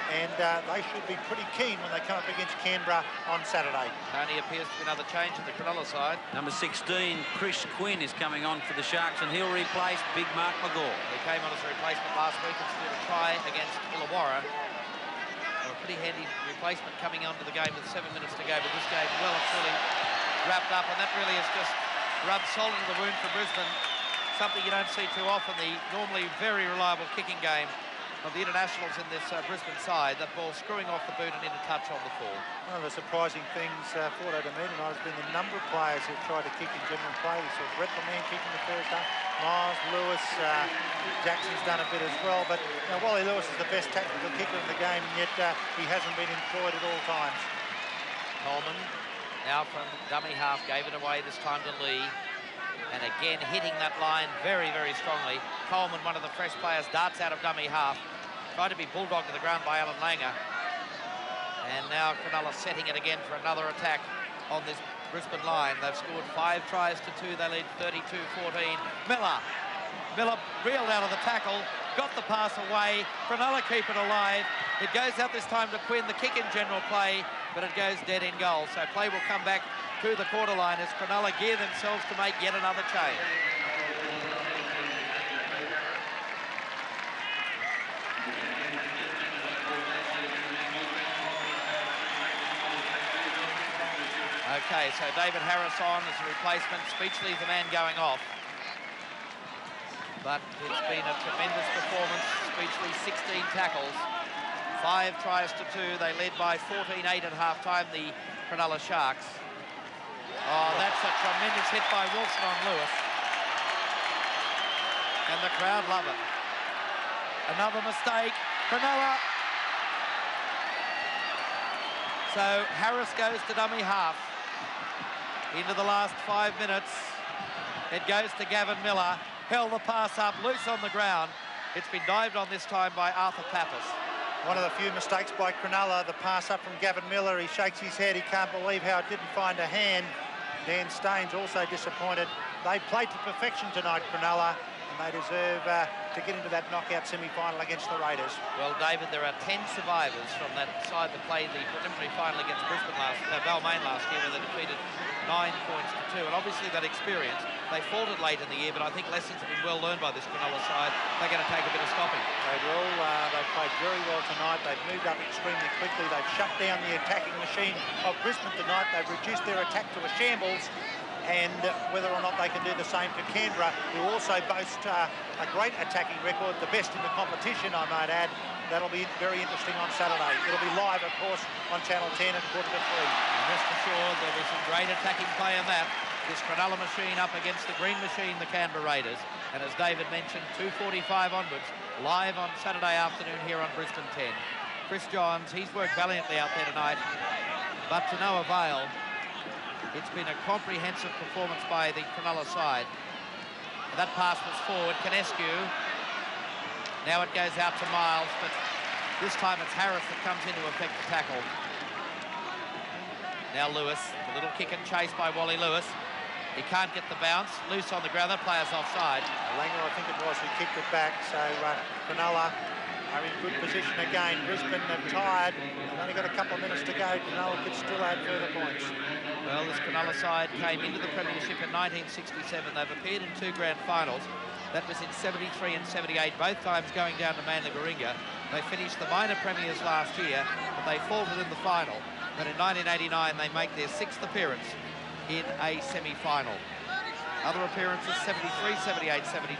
and they should be pretty keen when they come up against Canberra on Saturday. Only appears to be another change in the Cronulla side. Number 16, Chris Quinn, is coming on for the Sharks, and he'll replace Big Mark McGaw. He came on as a replacement last week and scored a try against Illawarra. A pretty handy replacement coming onto the game with 7 minutes to go, but this game well and truly wrapped up, and that really has just rubbed salt into the wound for Brisbane. Something you don't see too often, the normally very reliable kicking game of the internationals in this Brisbane side. That ball screwing off the boot and into touch on the fall. One of the surprising things for to me tonight has been the number of players who've tried to kick in general play. We saw Brett the man kicking the first half. Miles, Lewis, Jackson's done a bit as well. But Wally Lewis is the best tactical kicker in the game, and yet he hasn't been employed at all times. Coleman now from dummy half gave it away this time to Lee. And again, hitting that line very, very strongly. Coleman, one of the fresh players, darts out of dummy half. Tried to be bulldogged to the ground by Alan Langer. And now Cronulla setting it again for another attack on this Brisbane line. They've scored 5 tries to 2. They lead 32-14. Miller reeled out of the tackle, got the pass away. Cronulla keep it alive. It goes out this time to Quinn, the kick in general play, but it goes dead in goal. So play will come back to the quarter line as Cronulla gear themselves to make yet another change. Okay, so David Harris on as a replacement. Speechley, the man going off. But it's been a tremendous performance. Speechley, 16 tackles, 5 tries to 2. They led by 14-8 at half-time, the Cronulla Sharks. Oh, that's a tremendous hit by Wilson on Lewis. And the crowd love it. Another mistake. Cronulla. So Harris goes to dummy half. Into the last 5 minutes. It goes to Gavin Miller. Held the pass up, loose on the ground. It's been dived on this time by Arthur Pappas. One of the few mistakes by Cronulla, the pass up from Gavin Miller. He shakes his head. He can't believe how it didn't find a hand. Dan Staines also disappointed. They played to perfection tonight, Cronulla, and they deserve to get into that knockout semi-final against the Raiders. Well, David, there are 10 survivors from that side that played the preliminary final against Brisbane Balmain last year, where they defeated 9 points to 2. And obviously that experience They faltered late in the year, but I think lessons have been well learned by this Cronulla side. They're going to take a bit of stopping. They will. They played very well tonight. They've moved up extremely quickly. They've shut down the attacking machine of Brisbane tonight. They've reduced their attack to a shambles. And whether or not they can do the same to Canberra, who also boast a great attacking record, the best in the competition, I might add. That'll be very interesting on Saturday. It'll be live, of course, on Channel 10 at 2:45. And rest assured, there'll be some great attacking play in that. This Cronulla machine up against the green machine, the Canberra Raiders. And as David mentioned, 2:45 onwards, live on Saturday afternoon here on Brisbane 10. Chris Johns, he's worked valiantly out there tonight, but to no avail. It's been a comprehensive performance by the Cronulla side. And that pass was forward, Canescu. Now it goes out to Miles, but this time it's Harris that comes in to effect the tackle. Now Lewis, a little kick and chase by Wally Lewis. He can't get the bounce, loose on the ground, that player's offside. Langer, I think it was, who kicked it back, so Cronulla are in good position again. Brisbane are tired. They've only got a couple of minutes to go. Cronulla could still add further points. Well, this Cronulla side came into the premiership in 1967. They've appeared in 2 grand finals. That was in 73 and 78, both times going down to Manly Warringah. They finished the minor premiers last year, but they faltered in the final. But in 1989, they make their 6th appearance in a semi-final. Other appearances, 73, 78, 79,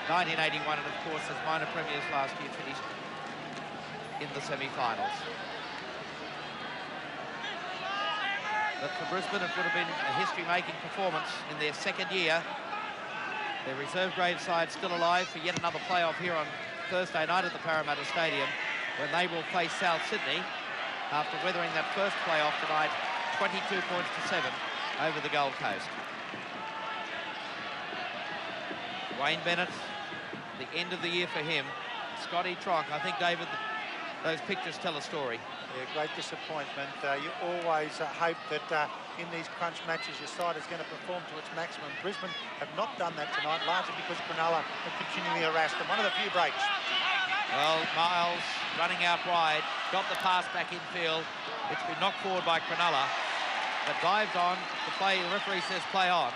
1981, and of course, as minor premiers last year, finished in the semi-finals. But for Brisbane, it would have been a history-making performance in their 2nd year. Their reserve grade side still alive for yet another playoff here on Thursday night at the Parramatta Stadium, when they will face South Sydney after weathering that first playoff tonight, 22 points to 7 over the Gold Coast. Wayne Bennett, the end of the year for him. Scotty Tronk, I think, David, those pictures tell a story. Yeah, great disappointment. You always hope that in these crunch matches your side is going to perform to its maximum. Brisbane have not done that tonight, largely because Cronulla have continually harassed them. One of the few breaks. Well, Miles running out wide, got the pass back infield. It's been knocked forward by Cronulla, but dived on. The referee says play on.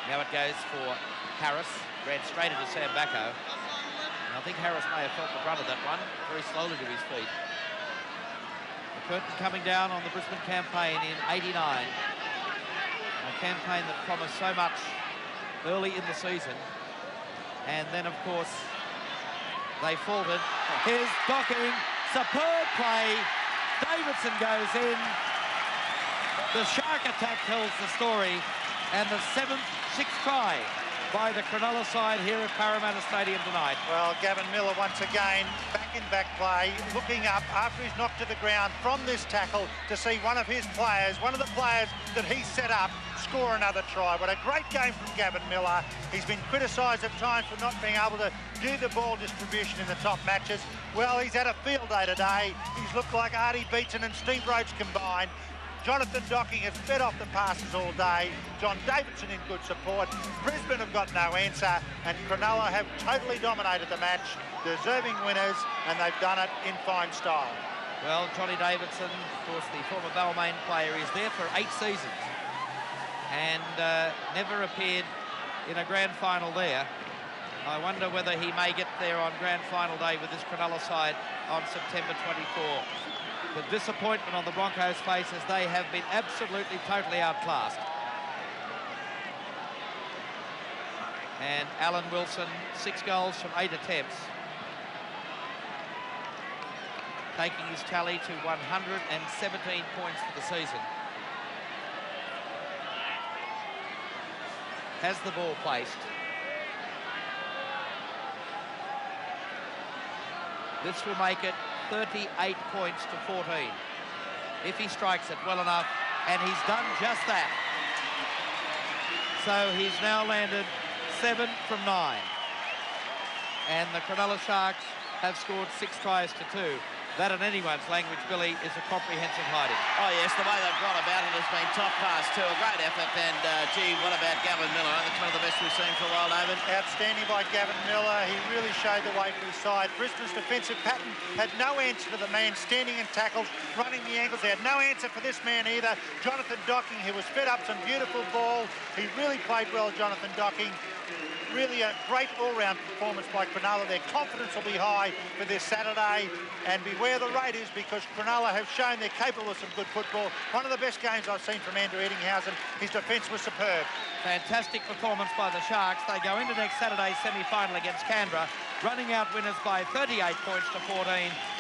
Now it goes for Harris, ran straight into Sam Bacco. I think Harris may have felt the brunt of that one, very slowly to his feet. The curtain coming down on the Brisbane campaign in '89. A campaign that promised so much early in the season. And then, of course, they faltered. Here's Docking, superb play. Davidson goes in. The shark attack tells the story. And the 6th try by the Cronulla side here at Parramatta Stadium tonight. Well, Gavin Miller once again back in back play, looking up after he's knocked to the ground from this tackle to see one of his players, one of the players that he set up, score another try. What a great game from Gavin Miller. He's been criticised at times for not being able to do the ball distribution in the top matches. Well, he's had a field day today. He's looked like Artie Beetson and Steve Rhodes combined. Jonathan Docking has fed off the passes all day. John Davidson in good support. Brisbane have got no answer, and Cronulla have totally dominated the match. Deserving winners, and they've done it in fine style. Well, Johnny Davidson, of course, the former Balmain player, is there for 8 seasons and never appeared in a grand final there. I wonder whether he may get there on grand final day with this Cronulla side on September 24. The disappointment on the Broncos' face as they have been absolutely, totally outclassed. And Alan Wilson, 6 goals from 8 attempts, taking his tally to 117 points for the season. Has the ball placed. This will make it 38 points to 14 if he strikes it well enough, and he's done just that. So he's now landed 7 from 9, and the Cronulla Sharks have scored 6 tries to 2. That, in anyone's language, Billy, is a comprehensive hiding. Oh, yes, the way they've gone about it has been top class too. A great effort, and, gee, what about Gavin Miller? I think it's one of the best we've seen for a while, David. Outstanding by Gavin Miller. He really showed the way for his side. Brisbane's defensive pattern had no answer to the man standing in tackles, running the angles. They had no answer for this man either. Jonathan Docking, who was fed up some beautiful ball. He really played well, Jonathan Docking. Really a great all-round performance by Cronulla. Their confidence will be high for this Saturday, and beware the Raiders, because Cronulla have shown they're capable of some good football. One of the best games I've seen from Andrew Eddinghausen. His defence was superb. Fantastic performance by the Sharks. They go into next Saturday's semi-final against Canberra, running out winners by 38 points to 14.